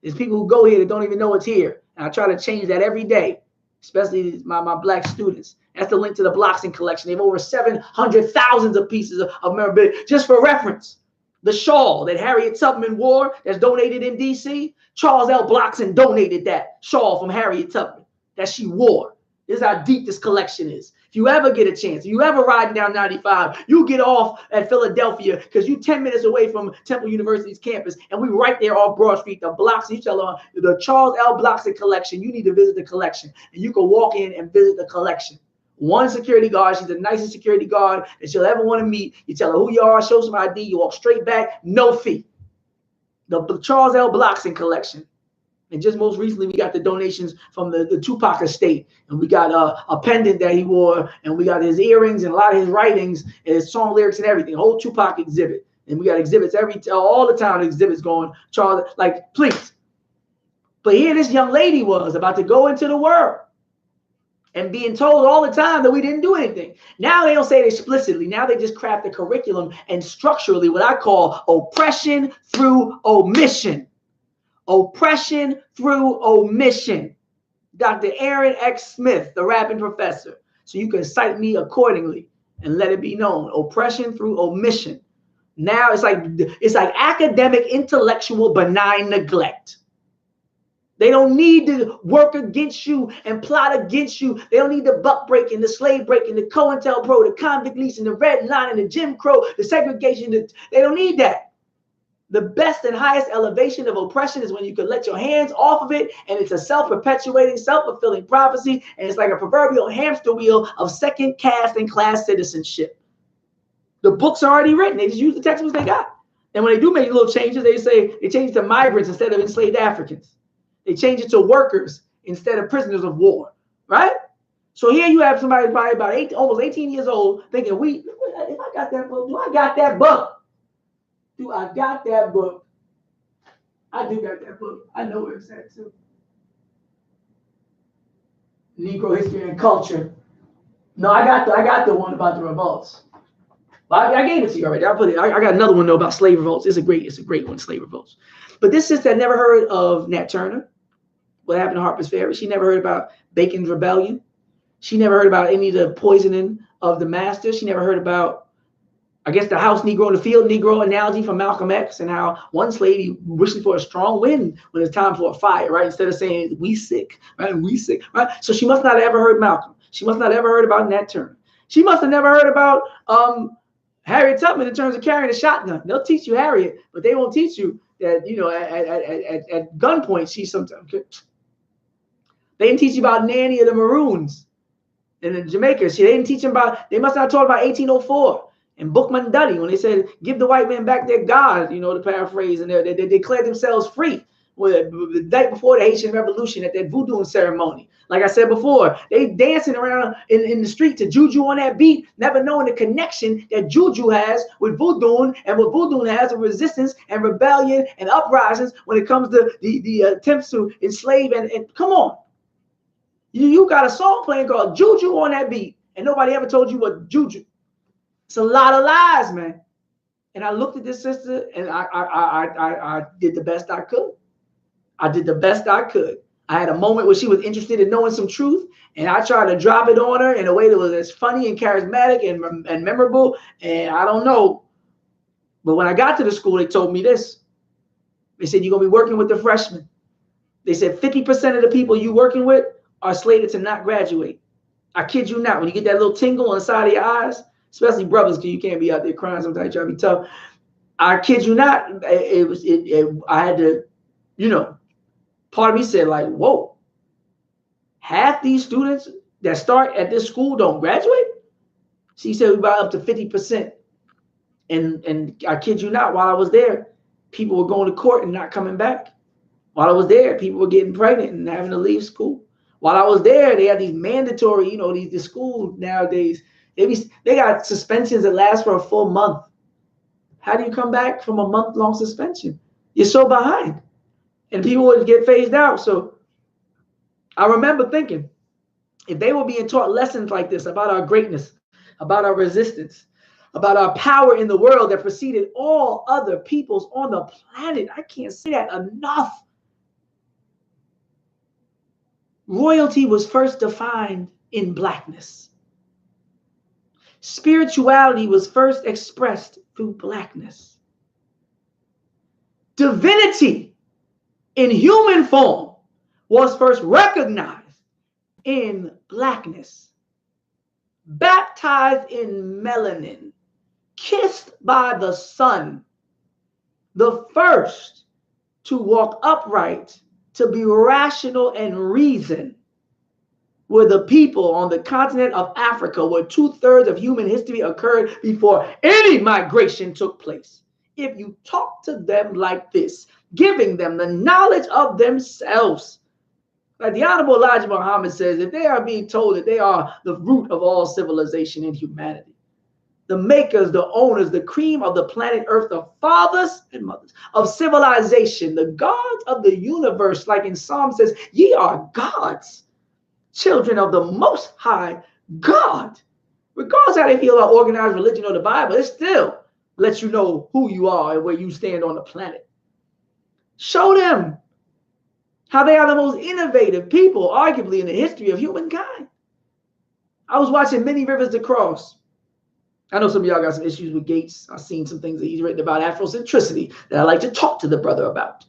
There's people who go here that don't even know it's here. And I try to change that every day, especially my black students. That's the link to the Blockson collection. They have over 700,000 of pieces of memorabilia. Just for reference, the shawl that Harriet Tubman wore that's donated in D.C., Charles L. Blockson donated that shawl from Harriet Tubman that she wore. This is how deep this collection is. If you ever get a chance, if you ever riding down 95, you get off at Philadelphia because you're 10 minutes away from Temple University's campus, and we right there off Broad Street, the Blockson. You tell them the Charles L. Blockson collection, you need to visit the collection. And you can walk in and visit the collection. One security guard, she's the nicest security guard that you'll ever want to meet. You tell her who you are, show some ID, you walk straight back, no fee. The Charles L. Blockson collection. And just most recently, we got the donations from the Tupac estate. And we got a pendant that he wore. And we got his earrings and a lot of his writings and his song lyrics and everything. Whole Tupac exhibit. And we got exhibits all the time, exhibits going, Charles, like, please. But here this young lady was about to go into the world and being told all the time that we didn't do anything. Now they don't say it explicitly. Now they just craft the curriculum and structurally what I call oppression through omission. Oppression through omission. Dr. Aaron X. Smith, the rapping professor. So you can cite me accordingly and let it be known. Oppression through omission. Now it's like academic, intellectual, benign neglect. They don't need to work against you and plot against you. They don't need the buck breaking, the slave breaking, the COINTELPRO, the convict leasing, the red line, and the Jim Crow, the segregation. They don't need that. The best and highest elevation of oppression is when you can let your hands off of it, and it's a self-perpetuating, self-fulfilling prophecy, and it's like a proverbial hamster wheel of second caste and class citizenship. The books are already written. They just use the textbooks they got. And when they do make little changes, they change it to migrants instead of enslaved Africans. They change it to workers instead of prisoners of war, right? So here you have somebody probably about almost 18 years old thinking, if I got that book, do I got that book? Do I got that book? I do got that book. I know where it's at too. Negro History and Culture. No, I got the one about the revolts. Well, I gave it to you already. I got another one though about slave revolts. It's a great one, slave revolts. But this sister had never heard of Nat Turner. What happened to Harper's Ferry? She never heard about Bacon's Rebellion. She never heard about any of the poisoning of the masters. She never heard about, I guess, the house Negro and the field Negro analogy from Malcolm X, and how one slave wishing for a strong wind when it's time for a fire, right? Instead of saying we sick, right? We sick, right? So she must not have ever heard Malcolm. She must not have ever heard about Nat Turner. She must have never heard about Harriet Tubman in terms of carrying a shotgun. They'll teach you Harriet, but they won't teach you that, you know, at gunpoint she sometimes could. They didn't teach you about Nanny of the Maroons in Jamaica. They didn't teach them about, they must not have taught about 1804 and Bookman Duddy when they said, give the white man back their God, you know, to paraphrase, and they declared themselves free the night before the Haitian Revolution at that voodoo ceremony. Like I said before, they dancing around in the street to Juju on that beat, never knowing the connection that Juju has with voodoo and what voodoo has with resistance and rebellion and uprisings when it comes to the attempts to enslave and come on. You got a song playing called Juju on that beat, and nobody ever told you what Juju. It's a lot of lies, man. And I looked at this sister, and I did the best I could. I did the best I could. I had a moment where she was interested in knowing some truth, and I tried to drop it on her in a way that was as funny and charismatic and memorable. And I don't know, but when I got to the school, they told me this. They said, you're going to be working with the freshmen. They said 50% of the people you're working with are slated to not graduate. I kid you not. When you get that little tingle on the side of your eyes, especially brothers, because you can't be out there crying sometimes, trying to be tough. I kid you not. I had to, you know, part of me said like, whoa, half these students that start at this school don't graduate? She said we about up to 50%. And I kid you not, while I was there, people were going to court and not coming back. While I was there, people were getting pregnant and having to leave school. While I was there, they had these mandatory, you know, the schools nowadays, they got suspensions that last for a full month. How do you come back from a month-long suspension? You're so behind. And people would get phased out. So I remember thinking, if they were being taught lessons like this about our greatness, about our resistance, about our power in the world that preceded all other peoples on the planet, I can't say that enough. Royalty was first defined in blackness. Spirituality was first expressed through blackness. Divinity in human form was first recognized in blackness. Baptized in melanin, kissed by the sun, the first to walk upright, to be rational and reason, were the people on the continent of Africa, where 2/3 of human history occurred before any migration took place. If you talk to them like this, giving them the knowledge of themselves, like the Honorable Elijah Muhammad says, if they are being told that they are the root of all civilization and humanity, the makers, the owners, the cream of the planet Earth, the fathers and mothers of civilization, the gods of the universe, like in Psalm says, ye are gods, children of the Most High God. Regardless how they feel about organized religion or the Bible, it still lets you know who you are and where you stand on the planet. Show them how they are the most innovative people, arguably, in the history of humankind. I was watching Many Rivers to Cross. I know some of y'all got some issues with Gates. I've seen some things that he's written about Afrocentricity that I like to talk to the brother about.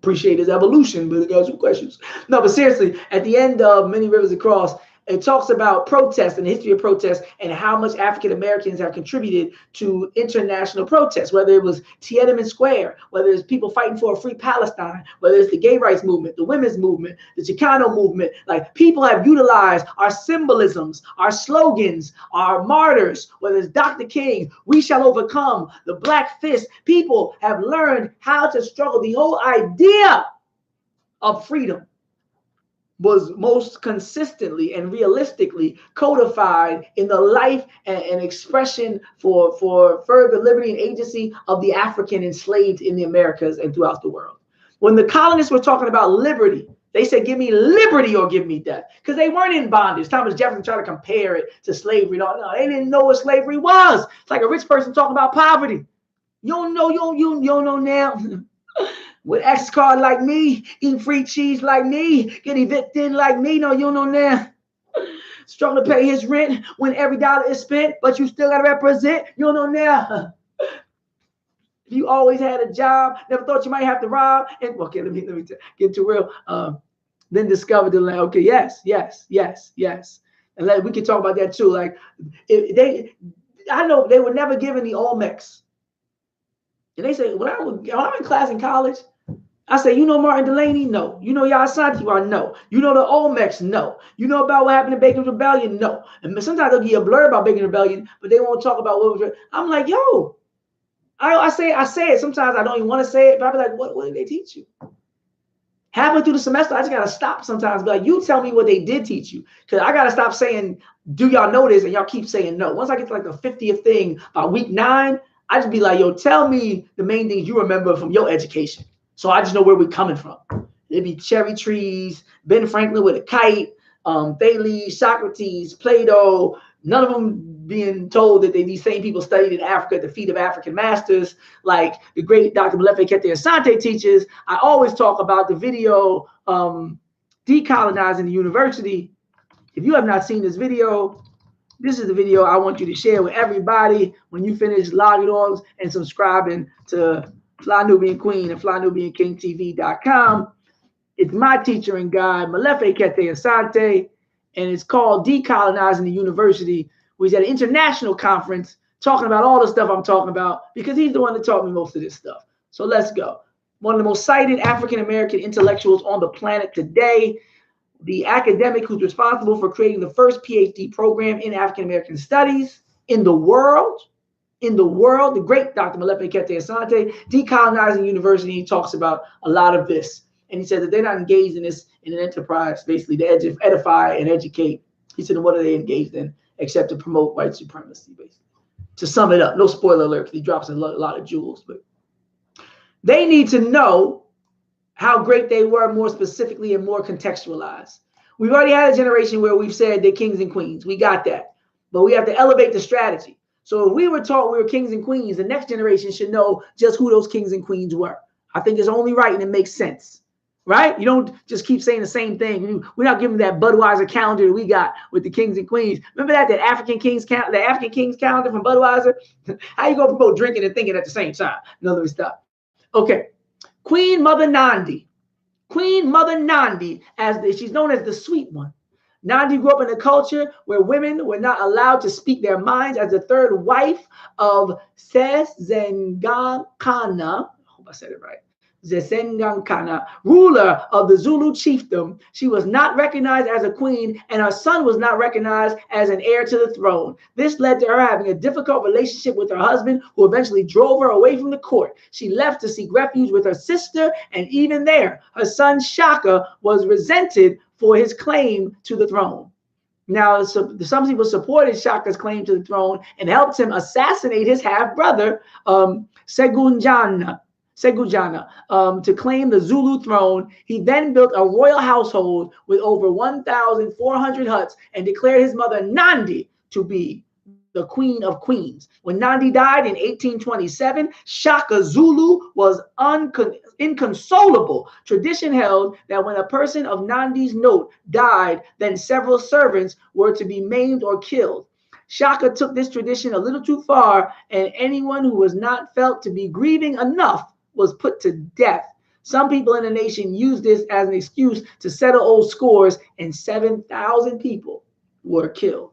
Appreciate his evolution, but I got some questions. No, but seriously, at the end of Many Rivers to Cross, it talks about protests and the history of protests and how much African Americans have contributed to international protests, whether it was Tiananmen Square, whether it's people fighting for a free Palestine, whether it's the gay rights movement, the women's movement, the Chicano movement. Like, people have utilized our symbolisms, our slogans, our martyrs, whether it's Dr. King, We Shall Overcome, the Black Fist. People have learned how to struggle. The whole idea of freedom was most consistently and realistically codified in the life and expression for further liberty and agency of the African enslaved in the Americas and throughout the world. When the colonists were talking about liberty, they said, give me liberty or give me death, because they weren't in bondage. Thomas Jefferson tried to compare it to slavery. No, they didn't know what slavery was. It's like a rich person talking about poverty. You don't know, you don't know now. With X card like me, eating free cheese like me, getting evicted like me. No, you don't know now. Struggling to pay his rent when every dollar is spent, but you still got to represent. You don't know now. If you always had a job, never thought you might have to rob. And okay, let me get to real. Then discovered the land. Okay, yes. And we can talk about that too. Like, I know they were never given the Olmecs. And they say, when I'm in class in college, I say, you know Martin Delaney? No. You know Yaa Asante? No. You know the Olmecs? No. You know about what happened in Bacon's Rebellion? No. And sometimes they'll give you a blur about Bacon's Rebellion, but they won't talk about what was. I'm like, yo, I say it. Sometimes I don't even want to say it, but I be like, what did they teach you? Halfway through the semester, I just got to stop sometimes. Be like, you tell me what they did teach you. Because I got to stop saying, do y'all know this? And y'all keep saying no. Once I get to like the 50th thing by week 9, I just be like, yo, tell me the main things you remember from your education. So I just know where we're coming from. It'd be cherry trees, Ben Franklin with a kite, Thales, Socrates, Plato, none of them being told that these same people studied in Africa at the feet of African masters, like the great Dr. Molefi Kete Asante teaches. I always talk about the video, Decolonizing the University. If you have not seen this video, this is the video I want you to share with everybody when you finish logging on and subscribing to Fly Nubian Queen and FlyNubianKingTV.com. It's my teacher and guide, Molefi Kete Asante, and it's called Decolonizing the University, which is at an international conference talking about all the stuff I'm talking about, because he's the one that taught me most of this stuff. So let's go. One of the most cited African-American intellectuals on the planet today, the academic who's responsible for creating the first PhD program in African-American studies in the world, the great Dr. Molefi Kete Asante, Decolonizing University. He talks about a lot of this. And he said that they're not engaged in this in an enterprise, basically, to edify and educate. He said, what are they engaged in except to promote white supremacy, basically? To sum it up, no spoiler alert, he drops a lot of jewels, but they need to know how great they were more specifically and more contextualized. We've already had a generation where we've said they're kings and queens. We got that. But we have to elevate the strategy. So if we were taught we were kings and queens, the next generation should know just who those kings and queens were. I think it's only right and it makes sense, right? You don't just keep saying the same thing. We're not giving that Budweiser calendar that we got with the kings and queens. Remember that African Kings calendar from Budweiser? How you gonna promote drinking and thinking at the same time? No, let me stop. Okay, Queen Mother Nandi. Queen Mother Nandi, she's known as the Sweet One. Nandi grew up in a culture where women were not allowed to speak their minds as the third wife of Sesengangana. I hope I said it right. Sesengangana, ruler of the Zulu chiefdom. She was not recognized as a queen, and her son was not recognized as an heir to the throne. This led to her having a difficult relationship with her husband, who eventually drove her away from the court. She left to seek refuge with her sister, and even there, her son Shaka was resented for his claim to the throne. Now, some people supported Shaka's claim to the throne and helped him assassinate his half-brother, Segujana, to claim the Zulu throne. He then built a royal household with over 1,400 huts and declared his mother Nandi to be the queen of queens. When Nandi died in 1827, Shaka Zulu was inconsolable. Tradition held that when a person of Nandi's note died, then several servants were to be maimed or killed. Shaka took this tradition a little too far, and anyone who was not felt to be grieving enough was put to death. Some people in the nation used this as an excuse to settle old scores, and 7,000 people were killed.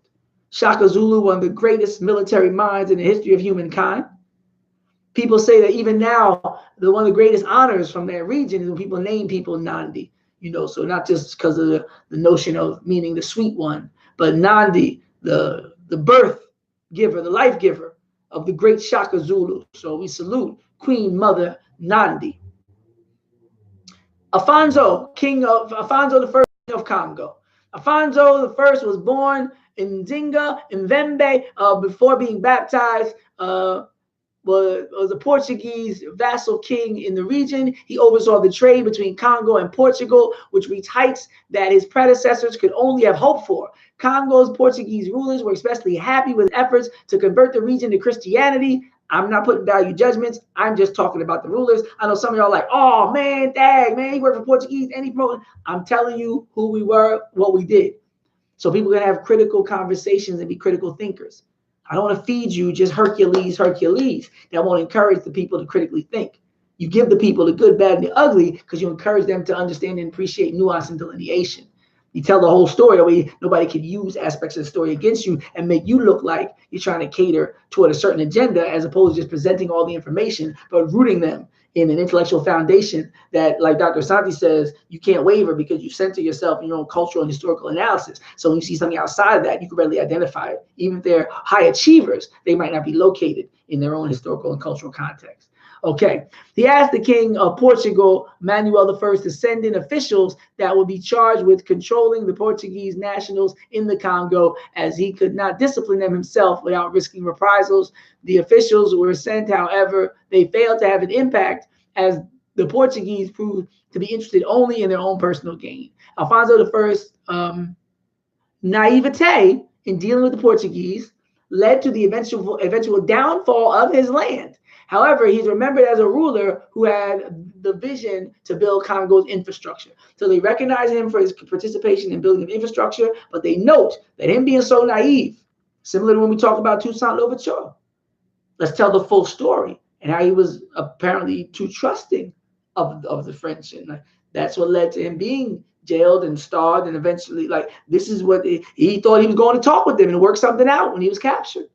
Shaka Zulu, one of the greatest military minds in the history of humankind. People say that even now, one of the greatest honors from that region is when people name people Nandi. So not just because of the notion of meaning the sweet one, but Nandi, the birth giver, the life giver of the great Shaka Zulu. So we salute Queen Mother Nandi. Afonso the First of Congo. Afonso the First was born in Nzinga, in Vembe, before being baptized, was a Portuguese vassal king in the region. He oversaw the trade between Congo and Portugal, which reached heights that his predecessors could only have hoped for. Congo's Portuguese rulers were especially happy with efforts to convert the region to Christianity. I'm not putting value judgments. I'm just talking about the rulers. I know some of y'all are like, oh man, dang, man, he worked for Portuguese and he promoted. I'm telling you who we were, what we did. So people can have critical conversations and be critical thinkers. I don't want to feed you just Hercules. That won't encourage the people to critically think. You give the people the good, bad, and the ugly because you encourage them to understand and appreciate nuance and delineation. You tell the whole story that way nobody can use aspects of the story against you and make you look like you're trying to cater toward a certain agenda, as opposed to just presenting all the information, but rooting them in an intellectual foundation that, like Dr. Santi says, you can't waver because you center yourself in your own cultural and historical analysis. So when you see something outside of that, you can readily identify it. Even if they're high achievers, they might not be located in their own historical and cultural context. Okay, he asked the king of Portugal, Manuel I, to send in officials that would be charged with controlling the Portuguese nationals in the Congo, as he could not discipline them himself without risking reprisals. The officials were sent, however, they failed to have an impact, as the Portuguese proved to be interested only in their own personal gain. Alfonso I's naivete in dealing with the Portuguese led to the eventual downfall of his land. However, he's remembered as a ruler who had the vision to build Congo's infrastructure. So they recognize him for his participation in building infrastructure, but they note that him being so naive, similar to when we talk about Toussaint Louverture. Let's tell the full story and how he was apparently too trusting of the French. And that's what led to him being jailed and starved. And eventually, this is what he thought he was going to talk with them and work something out when he was captured.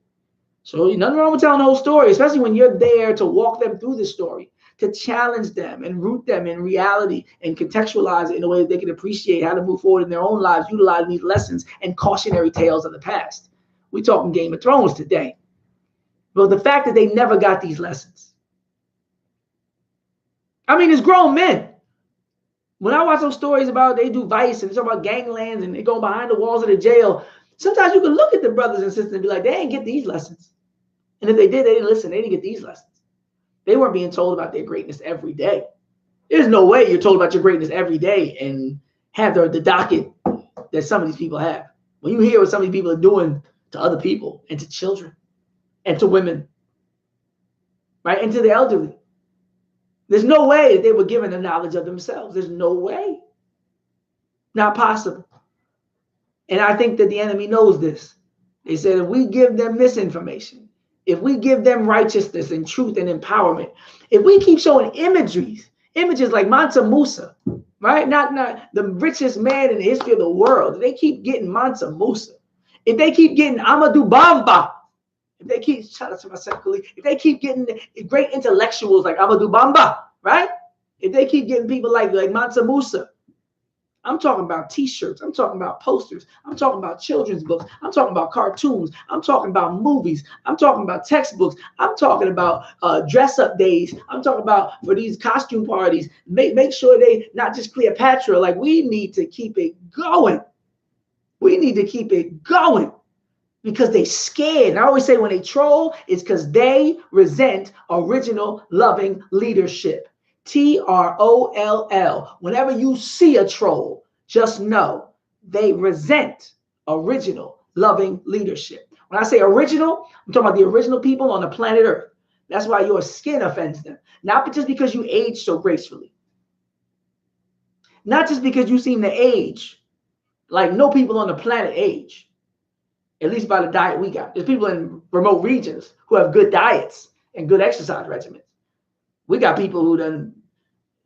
So nothing wrong with telling the whole story, especially when you're there to walk them through the story, to challenge them and root them in reality and contextualize it in a way that they can appreciate how to move forward in their own lives, utilizing these lessons and cautionary tales of the past. We're talking Game of Thrones today. But the fact that they never got these lessons. I mean, it's grown men. When I watch those stories about they do Vice and they talk about ganglands and they go behind the walls of the jail, sometimes you can look at the brothers and sisters and be like, they ain't get these lessons. And if they did, they didn't listen. They didn't get these lessons. They weren't being told about their greatness every day. There's no way you're told about your greatness every day and have the docket that some of these people have. When you hear what some of these people are doing to other people and to children and to women, right, and to the elderly, there's no way that they were given the knowledge of themselves. There's no way. Not possible. And I think that the enemy knows this. They said if we give them this information, if we give them righteousness and truth and empowerment, if we keep showing images like Mansa Musa, right? Not the richest man in the history of the world. If they keep getting Mansa Musa, if they keep getting Amadou Bamba, if they keep, shout out to my second colleague, if they keep getting great intellectuals like Amadou Bamba, right? If they keep getting people like Mansa Musa, I'm talking about t-shirts. I'm talking about posters. I'm talking about children's books. I'm talking about cartoons. I'm talking about movies. I'm talking about textbooks. I'm talking about dress-up days. I'm talking about for these costume parties. Make sure they not just Cleopatra. Like, we need to keep it going. We need to keep it going because they scared. And I always say when they troll, it's because they resent original loving leadership. TROLL. Whenever you see a troll, just know they resent original, loving leadership. When I say original, I'm talking about the original people on the planet Earth. That's why your skin offends them. Not just because you age so gracefully. Not just because you seem to age like no people on the planet age, at least by the diet we got. There's people in remote regions who have good diets and good exercise regimens. We got people who done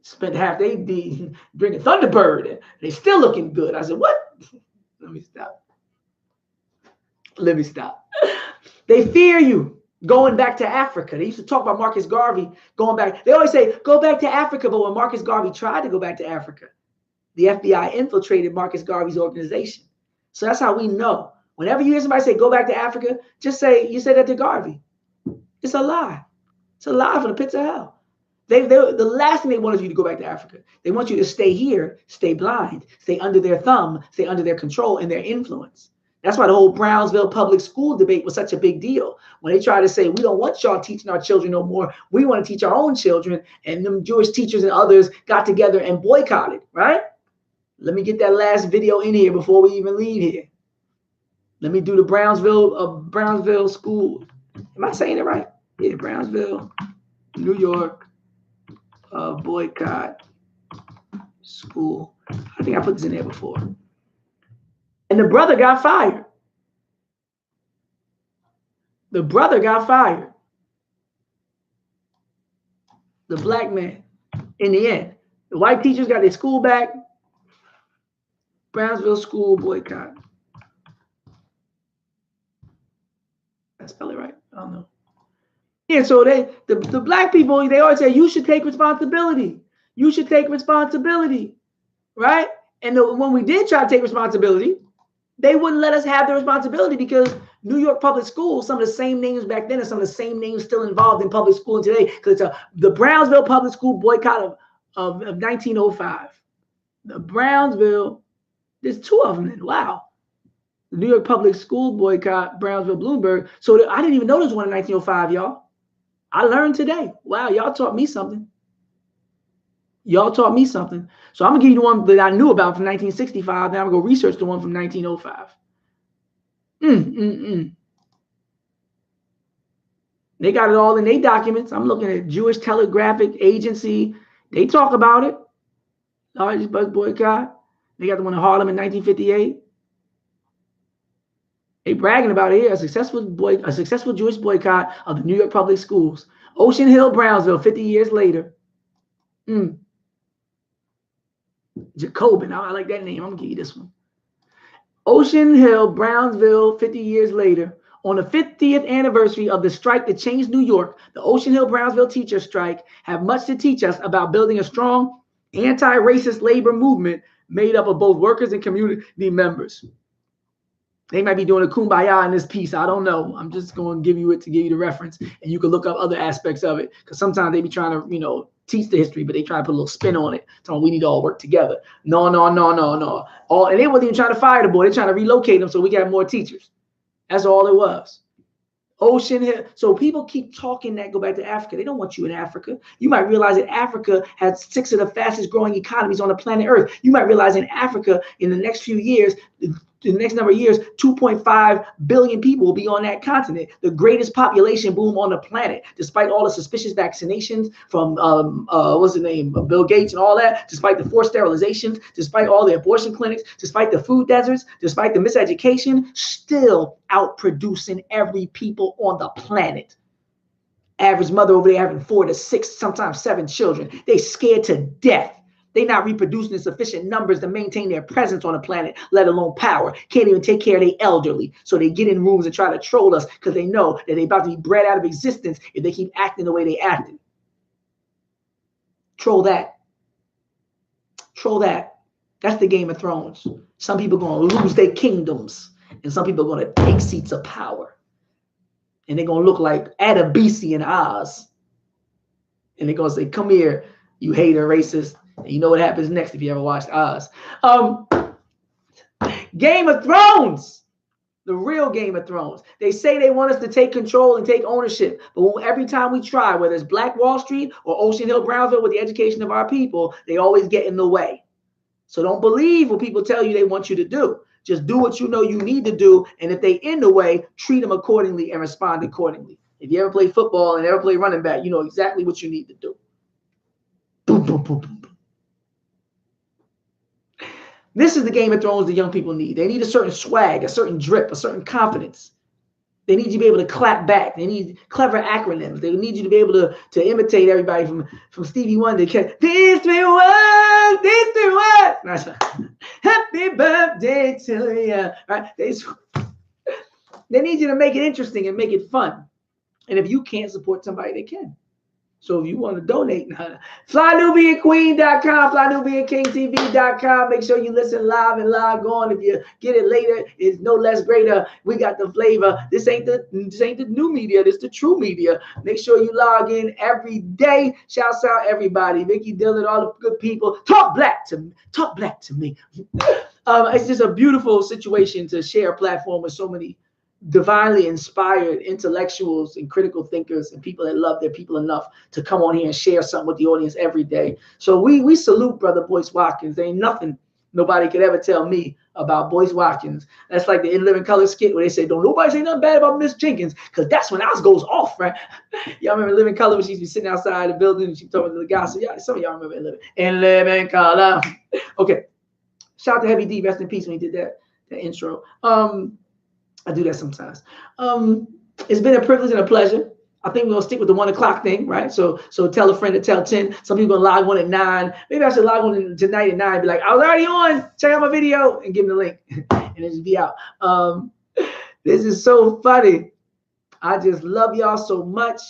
spent half their day drinking Thunderbird and they still looking good. I said, what? Let me stop. They fear you going back to Africa. They used to talk about Marcus Garvey going back. They always say, go back to Africa. But when Marcus Garvey tried to go back to Africa, the FBI infiltrated Marcus Garvey's organization. So that's how we know. Whenever you hear somebody say, go back to Africa, just say, you said that to Garvey. It's a lie. It's a lie from the pits of hell. The last thing they want is you to go back to Africa. They want you to stay here, stay blind, stay under their thumb, stay under their control and their influence. That's why the whole Brownsville public school debate was such a big deal. When they try to say, we don't want y'all teaching our children no more. We want to teach our own children. And them Jewish teachers and others got together and boycotted, right? Let me get that last video in here before we even leave here. Let me do the Brownsville school. Am I saying it right? Yeah, Brownsville, New York, boycott school. I think I put this in there before. And the brother got fired. The brother got fired. The black man, in the end. The white teachers got their school back. Brownsville school boycott. Did I spell it right? I don't know. Yeah, so the black people, they always say, you should take responsibility. You should take responsibility, right? And when we did try to take responsibility, they wouldn't let us have the responsibility because New York public schools, some of the same names back then and some of the same names still involved in public schooling today, because it's the Brownsville public school boycott of 1905. The Brownsville, there's two of them then. Wow. The New York public school boycott, Brownsville, Bloomberg. So I didn't even know there was one in 1905, y'all. I learned today. Wow, y'all taught me something. Y'all taught me something. So I'm going to give you the one that I knew about from 1965. Now I'm going to go research the one from 1905. They got it all in their documents. I'm looking at Jewish Telegraphic Agency. They talk about it. Largest bus boycott. They got the one in Harlem in 1958. They bragging about it here. A successful Jewish boycott of the New York public schools. Ocean Hill, Brownsville, 50 years later. Jacobin, I like that name. I'm gonna give you this one. Ocean Hill, Brownsville, 50 years later. On the 50th anniversary of the strike that changed New York, the Ocean Hill, Brownsville teacher strike have much to teach us about building a strong anti-racist labor movement made up of both workers and community members. They might be doing a kumbaya in this piece. I don't know. I'm just going to give you it to give you the reference. And you can look up other aspects of it. Because sometimes they be trying to, teach the history, but they try to put a little spin on it. So we need to all work together. No. And they wasn't even trying to fire the boy. They're trying to relocate them so we got more teachers. That's all it was. Ocean Hill. So people keep talking that go back to Africa. They don't want you in Africa. You might realize that Africa has 6 of the fastest growing economies on the planet Earth. You might realize in Africa in the next few years, in the next number of years, 2.5 billion people will be on that continent, the greatest population boom on the planet, despite all the suspicious vaccinations from, Bill Gates and all that, despite the forced sterilizations, despite all the abortion clinics, despite the food deserts, despite the miseducation, still outproducing every people on the planet. Average mother over there having 4 to 6, sometimes 7 children. They scared to death. They're not reproducing in sufficient numbers to maintain their presence on the planet, let alone power. Can't even take care of the elderly. So they get in rooms and try to troll us because they know that they're about to be bred out of existence if they keep acting the way they acted. Troll that. Troll that. That's the Game of Thrones. Some people are going to lose their kingdoms, and some people are going to take seats of power. And they're going to look like Adabisi and Oz. And they're going to say, come here, you hater, racist. And you know what happens next if you ever watched Oz. Game of Thrones. The real Game of Thrones. They say they want us to take control and take ownership. But every time we try, whether it's Black Wall Street or Ocean Hill, Brownsville, with the education of our people, they always get in the way. So don't believe what people tell you they want you to do. Just do what you know you need to do. And if they in the way, treat them accordingly and respond accordingly. If you ever play football and ever play running back, you know exactly what you need to do. Boom, boom, boom, boom, boom. This is the Game of Thrones the young people need. They need a certain swag, a certain drip, a certain confidence. They need you to be able to clap back. They need clever acronyms. They need you to be able to imitate everybody from Stevie Wonder. This be what, this be what. Happy birthday to you. Right? They need you to make it interesting and make it fun. And if you can't support somebody, they can. So if you want to donate, flynubianqueen.com, flynubiankingtv.com. Make sure you listen live and log on. If you get it later, it's no less greater. We got the flavor. This ain't the new media. This the true media. Make sure you log in every day. Shouts out everybody. Vicky Dillon, all the good people. Talk black to me. Talk black to me. It's just a beautiful situation to share a platform with so many divinely inspired intellectuals and critical thinkers and people that love their people enough to come on here and share something with the audience every day. So we salute Brother Boyce Watkins. There ain't nothing nobody could ever tell me about Boyce Watkins. That's like the In Living Color skit where they say, don't nobody say nothing bad about Miss Jenkins, because that's when ours goes off, right? Y'all remember Living Color when she used to be sitting outside the building and she talking to the guy. So yeah, some of y'all remember In Living Color. Okay. Shout out to Heavy D, rest in peace when he did that intro. I do that sometimes. It's been a privilege and a pleasure. I think we're gonna stick with the 1 o'clock thing, right? So tell a friend to tell 10. Some people gonna log on at 9. Maybe I should log on tonight at 9. Be like, I was already on. Check out my video and give them the link, and then just be out. This is so funny. I just love y'all so much,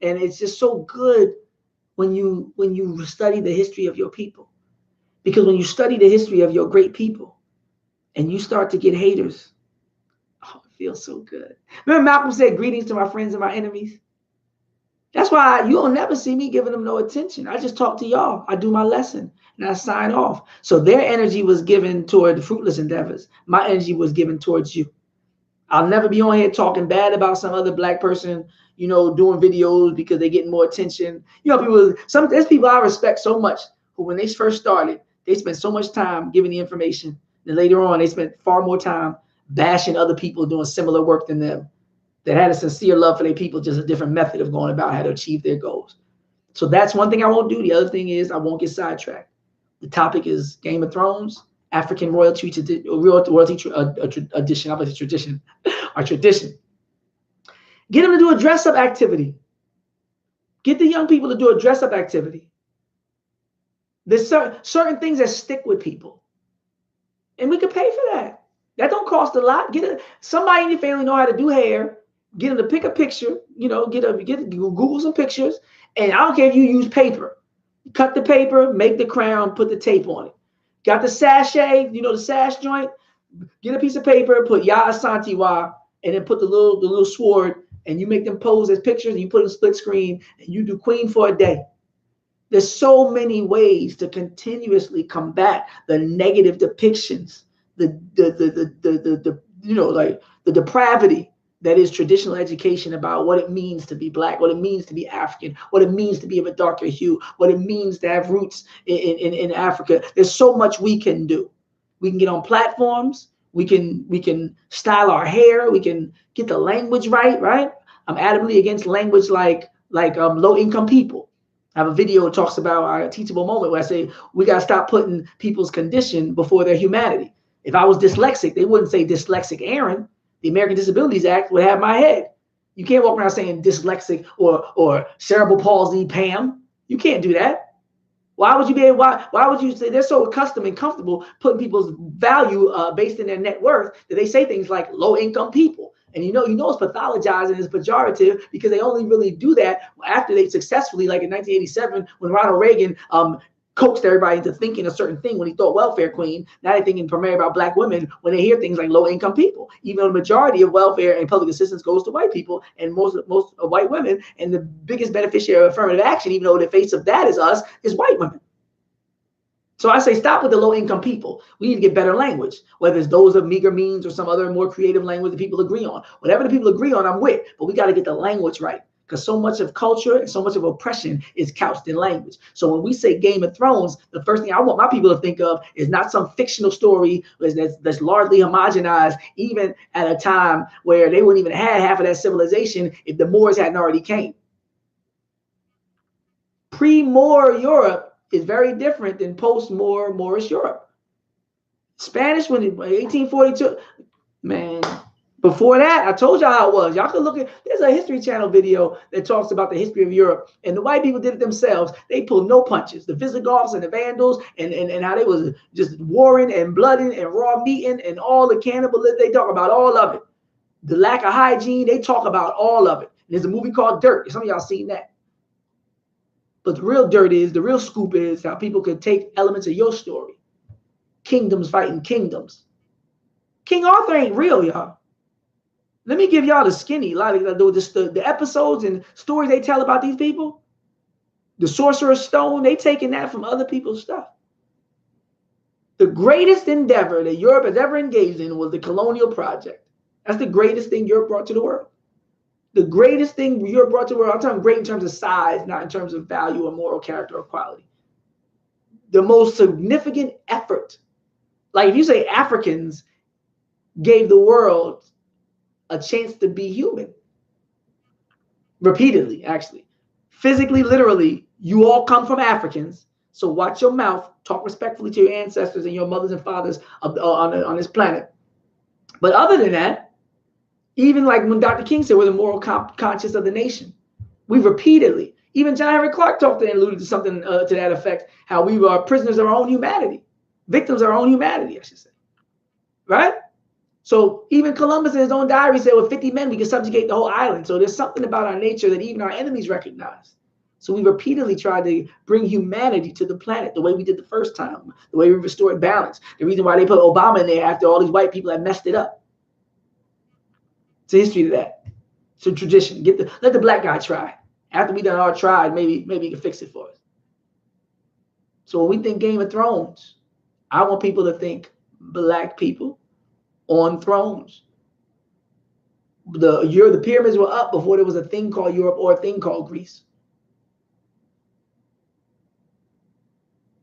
and it's just so good when you study the history of your people, because when you study the history of your great people, and you start to get haters. Oh, it feels so good. Remember Malcolm said, greetings to my friends and my enemies? That's why you'll never see me giving them no attention. I just talk to y'all. I do my lesson and I sign off. So their energy was given toward fruitless endeavors. My energy was given towards you. I'll never be on here talking bad about some other black person, you know, doing videos because they're getting more attention. You know, there's people I respect so much who, when they first started, they spent so much time giving the information. And later on, they spent far more time bashing other people doing similar work than them, that had a sincere love for their people, just a different method of going about how to achieve their goals. So that's one thing I won't do. The other thing is I won't get sidetracked. The topic is Game of Thrones, African royalty edition. I'm a tradition. Our tradition. Get them to do a dress-up activity. Get the young people to do a dress-up activity. There's certain things that stick with people, and we could pay for that. That don't cost a lot. Somebody in your family know how to do hair. Get them to pick a picture. You know, Google some pictures, and I don't care if you use paper. Cut the paper, make the crown, put the tape on it. Got the sachet, you know, the sash joint. Get a piece of paper, put Ya Asante Wa, and then put the little sword, and you make them pose as pictures, and you put it in split screen, and you do Queen for a day. There's so many ways to continuously combat the negative depictions, the depravity that is traditional education about what it means to be black, what it means to be African, what it means to be of a darker hue, what it means to have roots in Africa. There's so much we can do. We can get on platforms. We can style our hair. We can get the language right? I'm adamantly against language like low-income people. I have a video that talks about our teachable moment where I say we got to stop putting people's condition before their humanity. If I was dyslexic, they wouldn't say dyslexic Aaron. The American Disabilities Act would have my head. You can't walk around saying dyslexic or cerebral palsy Pam. You can't do that. Why would you be able, why would you say they're so accustomed and comfortable putting people's value based in their net worth that they say things like low income people? And you know it's pathologizing, it's pejorative, because they only really do that after they successfully, like in 1987, when Ronald Reagan coaxed everybody into thinking a certain thing when he thought welfare queen. Now they're thinking primarily about black women when they hear things like low income people. Even though the majority of welfare and public assistance goes to white people and most white women, and the biggest beneficiary of affirmative action, even though the face of that is us, is white women. So I say stop with the low income people. We need to get better language, whether it's those of meager means or some other more creative language that people agree on. Whatever the people agree on, I'm with, but we got to get the language right. because so much of culture and so much of oppression is couched in language. So when we say Game of Thrones, the first thing I want my people to think of is not some fictional story that's largely homogenized, even at a time where they wouldn't even have half of that civilization if the Moors hadn't already came. Pre-Moor Europe is very different than post-Moor Moorish Europe. Spanish, when 1842, man. Before that, I told y'all how it was. Y'all can look at, there's a History Channel video that talks about the history of Europe, and the white people did it themselves. They pulled no punches. The Visigoths and the Vandals, and how they was just warring and blooding and raw meeting and all the cannibalism. They talk about all of it. The lack of hygiene, they talk about all of it. And there's a movie called Dirt. Some of y'all seen that. But the real dirt is, the real scoop is how people could take elements of your story. Kingdoms fighting kingdoms. King Arthur ain't real, y'all. Let me give y'all the skinny, like the episodes and stories they tell about these people. The Sorcerer's Stone, they taking that from other people's stuff. The greatest endeavor that Europe has ever engaged in was the colonial project. That's the greatest thing Europe brought to the world. The greatest thing Europe brought to the world, I'm talking great in terms of size, not in terms of value or moral character or quality. The most significant effort, like if you say Africans gave the world a chance to be human. Repeatedly, actually. Physically, literally, you all come from Africans. So watch your mouth, talk respectfully to your ancestors and your mothers and fathers on this planet. But other than that, even like when Dr. King said, we're the moral conscience of the nation. We repeatedly, even John Henry Clark talked and alluded to something to that effect, how we are prisoners of our own humanity, victims of our own humanity, I should say. Right? So even Columbus in his own diary said with 50 men, we can subjugate the whole island. So there's something about our nature that even our enemies recognize. So we repeatedly tried to bring humanity to the planet the way we did the first time, the way we restored balance. The reason why they put Obama in there after all these white people had messed it up. It's a history to that. It's a tradition. Let the black guy try. After we done our try, maybe he can fix it for us. So when we think Game of Thrones, I want people to think black people on thrones. The pyramids were up before there was a thing called Europe or a thing called Greece.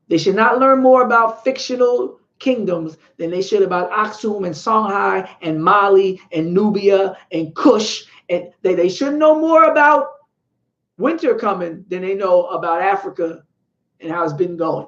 They should not learn more about fictional kingdoms than they should about Aksum and Songhai and Mali and Nubia and Kush. And they should know more about winter coming than they know about Africa and how it's been going.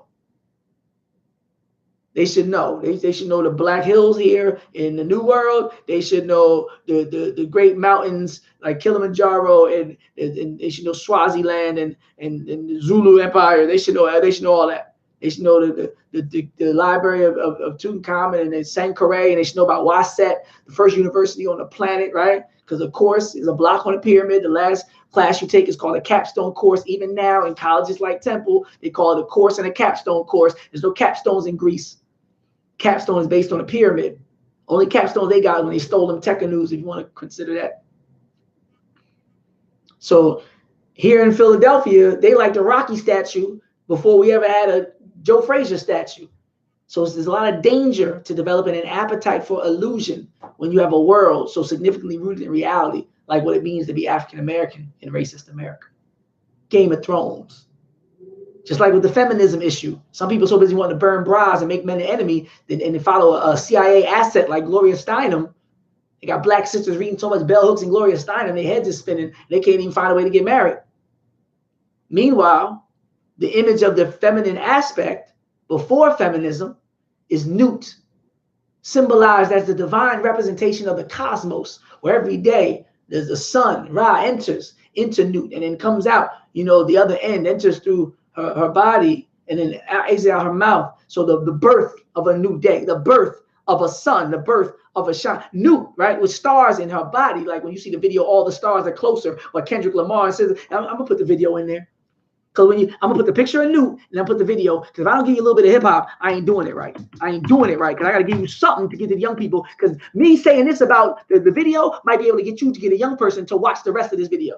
They should know. They should know the Black Hills here in the New World. They should know the great mountains like Kilimanjaro, and they should know Swaziland and the Zulu Empire. They should know all that. They should know the library of Tutankhamun and Sankore, and they should know about Waset, the first university on the planet, right? Because of course, it's a block on a pyramid. The last class you take is called a capstone course. Even now in colleges like Temple, they call it a course and a capstone course. There's no capstones in Greece. Capstone is based on a pyramid. Only capstones they got when they stole them Techanews, if you want to consider that. So here in Philadelphia, they like the Rocky statue before we ever had a Joe Frazier statue. So there's a lot of danger to developing an appetite for illusion when you have a world so significantly rooted in reality, like what it means to be African American in racist America. Game of Thrones. Just like with the feminism issue, some people are so busy wanting to burn bras and make men an enemy and follow a CIA asset like Gloria Steinem. They got black sisters reading so much bell hooks and Gloria Steinem, their heads are spinning. They can't even find a way to get married. Meanwhile, the image of the feminine aspect before feminism is Nut, symbolized as the divine representation of the cosmos, where every day there's the sun, Ra, enters into Nut and then comes out, the other end, enters through her body and then exits out her mouth. So the birth of a new day, the birth of a sun, the birth of a shine. Nut, right, with stars in her body. Like when you see the video, all the stars are closer. Or Kendrick Lamar says, I'm gonna put the video in there. Because I'm gonna put the picture of Nut and I'll put the video. Because if I don't give you a little bit of hip hop, I ain't doing it right. I ain't doing it right. Because I gotta give you something to get to the young people. Because me saying this about the video might be able to get you to get a young person to watch the rest of this video.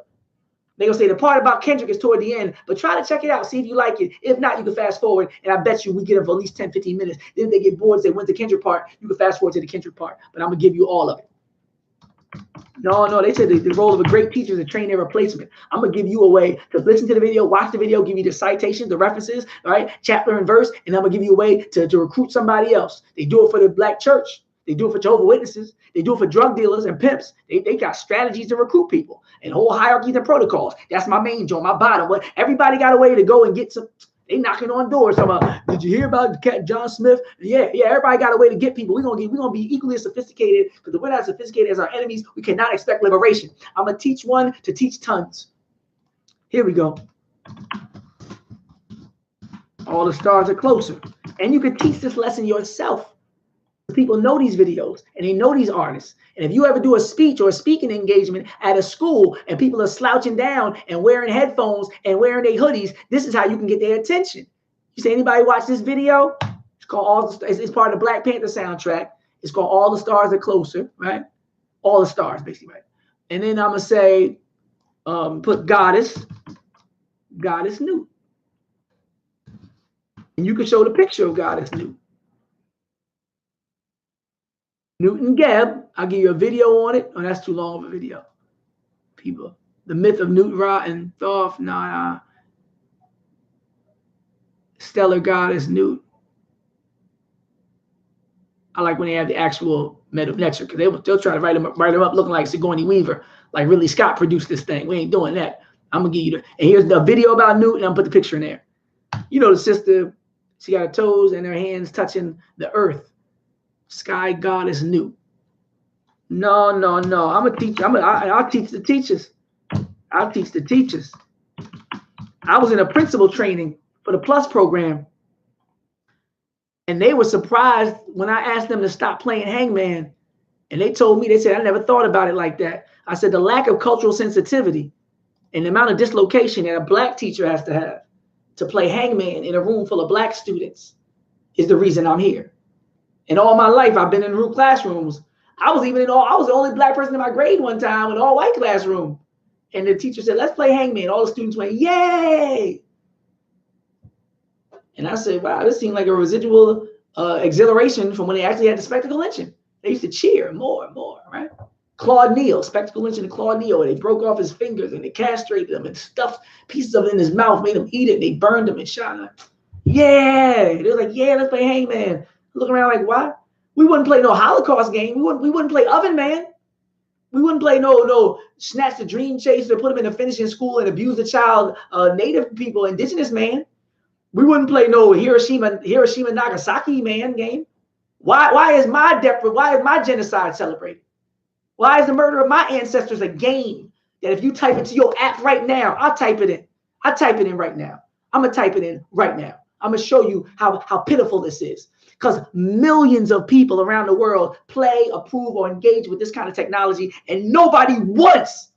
They're gonna say the part about Kendrick is toward the end, but try to check it out, see if you like it. If not, you can fast forward, and I bet you we get them for at least 10, 15 minutes. Then if they get bored, they went to Kendrick part, you can fast forward to the Kendrick part, but I'm gonna give you all of it. No, they said the role of a great teacher is to train their replacement. I'm going to give you a way to listen to the video, watch the video, give you the citations, the references, all right, chapter and verse, and I'm going to give you a way to recruit somebody else. They do it for the black church. They do it for Jehovah's Witnesses. They do it for drug dealers and pimps. They got strategies to recruit people and whole hierarchies and protocols. That's my main joint, my bottom. But everybody got a way to go and get some. They knocking on doors. Did you hear about John Smith? Yeah. Everybody got a way to get people. We're gonna be equally as sophisticated, because if we're not as sophisticated as our enemies, we cannot expect liberation. I'm gonna teach one to teach tons. Here we go. All the stars are closer, and you can teach this lesson yourself. People know these videos and they know these artists. And if you ever do a speech or a speaking engagement at a school and people are slouching down and wearing headphones and wearing their hoodies, this is how you can get their attention. You say, anybody watch this video? It's called it's part of the Black Panther soundtrack. It's called All the Stars Are Closer, right? All the stars, basically, right? And then I'm gonna say, put Goddess Newt. And you can show the picture of Goddess Newt. Newton Geb, I'll give you a video on it. Oh, that's too long of a video. People, the myth of Newt, Ra, and Thoth. Nah. Stellar Goddess Newt. I like when they have the actual lecture, because they'll try to write them up looking like Sigourney Weaver, like Ridley Scott produced this thing. We ain't doing that. I'm gonna give you and here's the video about Newt, and I'm gonna put the picture in there. You know the sister, she got her toes and her hands touching the earth. Sky Goddess Newt. No. I'm a teacher. I'll teach the teachers. I'll teach the teachers. I was in a principal training for the Plus program, and they were surprised when I asked them to stop playing hangman. And they told me, they said, I never thought about it like that. I said, the lack of cultural sensitivity and the amount of dislocation that a black teacher has to have to play hangman in a room full of black students is the reason I'm here. And all my life, I've been in group classrooms. I was the only black person in my grade one time in an all-white classroom. And the teacher said, let's play hangman. All the students went, yay! And I said, wow, this seemed like a residual exhilaration from when they actually had the spectacle lynching. They used to cheer more and more, right? Claude Neal, spectacle lynching to Claude Neal, where they broke off his fingers and they castrated him and stuffed pieces of it in his mouth, made him eat it. They burned him and shot him. Yeah! They were like, yeah, let's play hangman. Looking around like, why? We wouldn't play no Holocaust game. We wouldn't play Oven Man. We wouldn't play no Snatch the Dream Chaser, put him in a finishing school and abuse the child, Native people, Indigenous man. We wouldn't play no Hiroshima Nagasaki man game. Why is my genocide celebrated? Why is the murder of my ancestors a game that if you type into your app right now, I'll type it in. I'll type it in right now. I'm gonna type it in right now. I'm gonna show you how pitiful this is. Because millions of people around the world play, approve, or engage with this kind of technology, and nobody once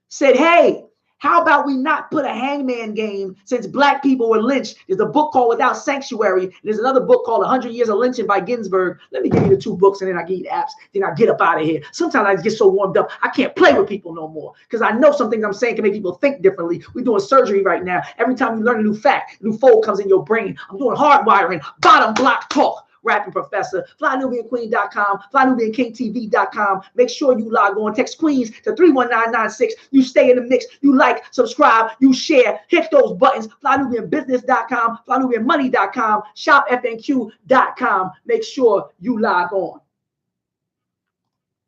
said, hey, how about we not put a hangman game since black people were lynched? There's a book called Without Sanctuary. There's another book called 100 Years of Lynching by Ginsburg. Let me give you the two books, and then I give you the apps. Then I get up out of here. Sometimes I get so warmed up, I can't play with people no more, because I know some things I'm saying can make people think differently. We're doing surgery right now. Every time you learn a new fact, a new fold comes in your brain. I'm doing hardwiring, bottom block talk. Rapping Professor, FlyNubianQueen.com, FlyNubianKingTV.com. Make sure you log on. Text Queens to 31996. You stay in the mix. You like, subscribe, you share. Hit those buttons. FlyNubianBusiness.com, FlyNubianMoney.com, ShopFNQ.com. Make sure you log on.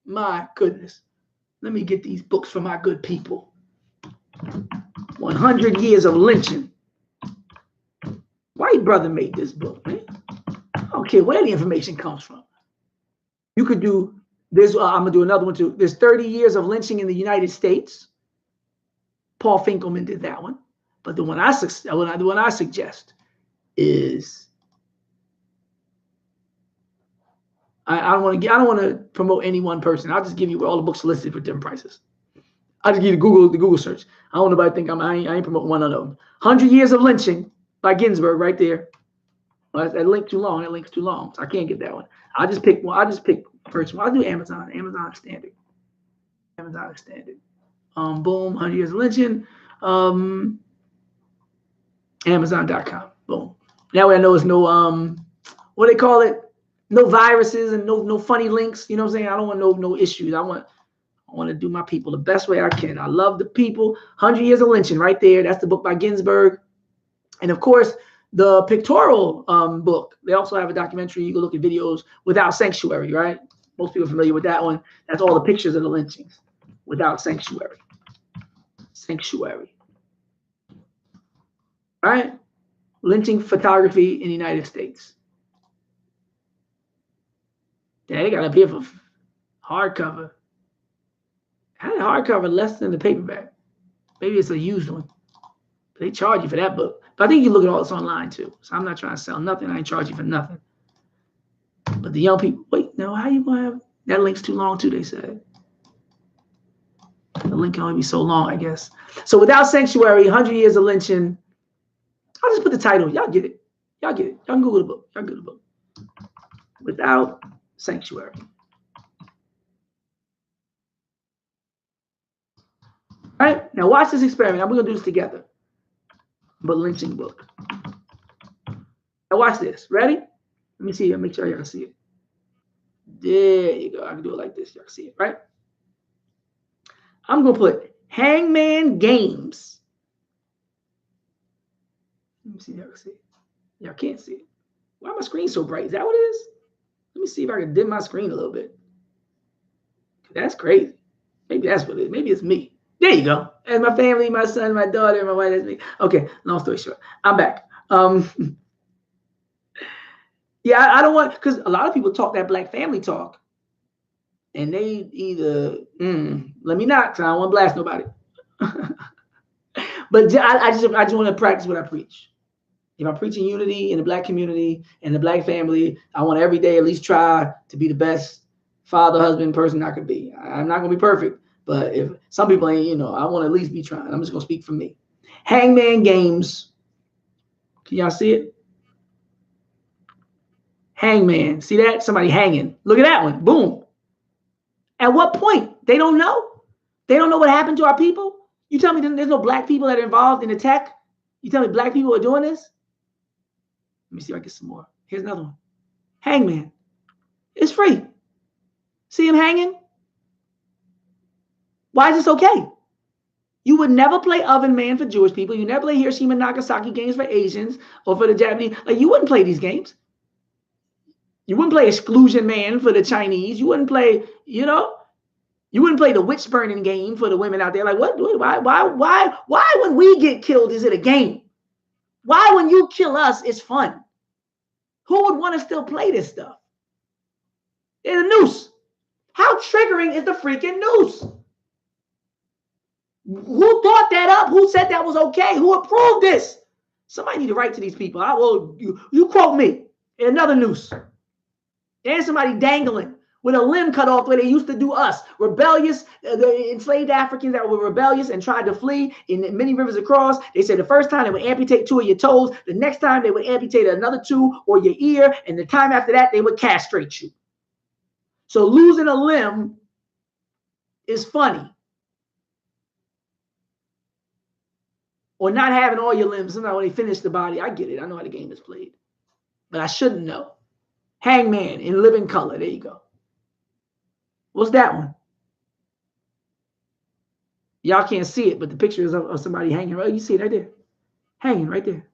My goodness. Let me get these books for my good people. 100 Years of Lynching. White brother made this book, man. I don't care where the information comes from. You could do this. I'm going to do another one too. There's 30 years of lynching in the United States. Paul Finkelman did that one. But the one I suggest is, I don't want to promote any one person. I'll just give you all the books listed for different prices. I'll just give you the Google search. I don't want nobody to think I ain't promoting one of them. 100 Years of Lynching by Ginsburg right there. Well, that link too long. That link's too long, so I can't get that one. I'll just pick one. I'll just pick first one. I'll do Amazon. Amazon standard. Amazon standard. Boom. 100 Years of Lynching. Amazon.com. Boom. That way I know it's no what they call it? No viruses and no funny links. You know what I'm saying? I don't want no issues. I want I want to do my people the best way I can. I love the people. 100 Years of Lynching right there. That's the book by Ginsburg. And of course, the pictorial book. They also have a documentary. You can look at videos, Without Sanctuary, right? Most people are familiar with that one. That's all the pictures of the lynchings. Without Sanctuary. Sanctuary. All right? Lynching photography in the United States. Yeah, they got a bit of hardcover. How did hardcover less than the paperback? Maybe it's a used one. But they charge you for that book. But I think you can look at all this online too. So I'm not trying to sell nothing. I ain't charge you for nothing. But the young people, wait, no, how you gonna have that link's too long too, they said. The link can only be so long, I guess. So Without Sanctuary, 100 Years of Lynching. I'll just put the title. Y'all get it. Y'all get it. Y'all can Google the book. Y'all Google the book. Without Sanctuary. All right, now watch this experiment. We're gonna do this together. But lynching book. Now watch this. Ready? Let me see. Make sure y'all can see it. There you go. I can do it like this. Y'all can see it, right? I'm gonna put Hangman Games. Let me see if y'all can see it. Y'all can't see it. Why is my screen so bright? Is that what it is? Let me see if I can dim my screen a little bit. That's crazy. Maybe that's what it is. Maybe it's me. There you go. And my family, my son, my daughter, my wife, that's me. Okay, long story short, I'm back. Yeah, I don't want, because a lot of people talk that black family talk, and they either, let me not, because I don't want to blast nobody. But I just want to practice what I preach. If I'm preaching unity in the black community and the black family, I want to every day at least try to be the best father, husband, person I could be. I'm not going to be perfect, but if some people ain't, I want to at least be trying. I'm just going to speak for me. Hangman Games. Can y'all see it? Hangman. See that? Somebody hanging. Look at that one. Boom. At what point? They don't know. They don't know what happened to our people. You tell me there's no black people that are involved in the tech? You tell me black people are doing this? Let me see if I get some more. Here's another one. Hangman. It's free. See him hanging? Why is this okay? You would never play Oven Man for Jewish people. You never play Hiroshima Nagasaki games for Asians or for the Japanese. Like, you wouldn't play these games. You wouldn't play Exclusion Man for the Chinese. You wouldn't play, you wouldn't play the witch burning game for the women out there. Like, what? Why when we get killed is it a game? Why when you kill us is fun? Who would want to still play this stuff? It's a noose. How triggering is the freaking noose? Who thought that up? Who said that was okay? Who approved this? Somebody need to write to these people. You quote me. Another noose. And somebody dangling with a limb cut off where they used to do us. Rebellious, the enslaved Africans that were rebellious and tried to flee in many rivers across. They said the first time they would amputate 2 of your toes. The next time they would amputate another 2 or your ear. And the time after that, they would castrate you. So losing a limb is funny. Or not having all your limbs. Sometimes when they finish the body, I get it. I know how the game is played. But I shouldn't know. Hangman in living color. There you go. What's that one? Y'all can't see it, but the picture is of somebody hanging. Oh, you see it right there. Hanging right there.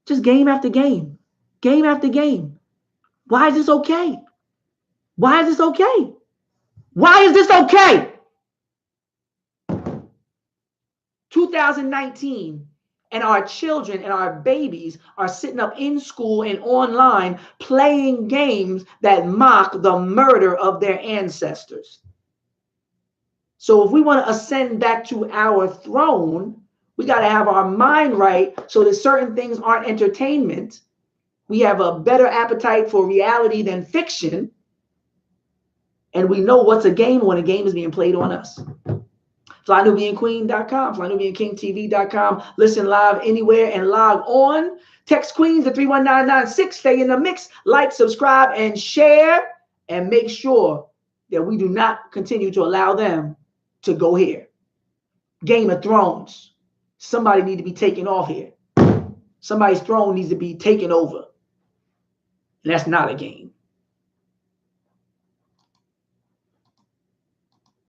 Just game after game. Game after game. Why is this okay? Why is this okay? Why is this okay? 2019, and our children and our babies are sitting up in school and online playing games that mock the murder of their ancestors. So if we want to ascend back to our throne, we got to have our mind right so that certain things aren't entertainment. We have a better appetite for reality than fiction. And we know what's a game when a game is being played on us. FlyNubianQueen.com, FlyNubianKingTV.com. Listen live anywhere and log on. Text Queens to 31996. Stay in the mix. Like, subscribe, and share. And make sure that we do not continue to allow them to go here. Game of Thrones. Somebody needs to be taken off here. Somebody's throne needs to be taken over. And that's not a game.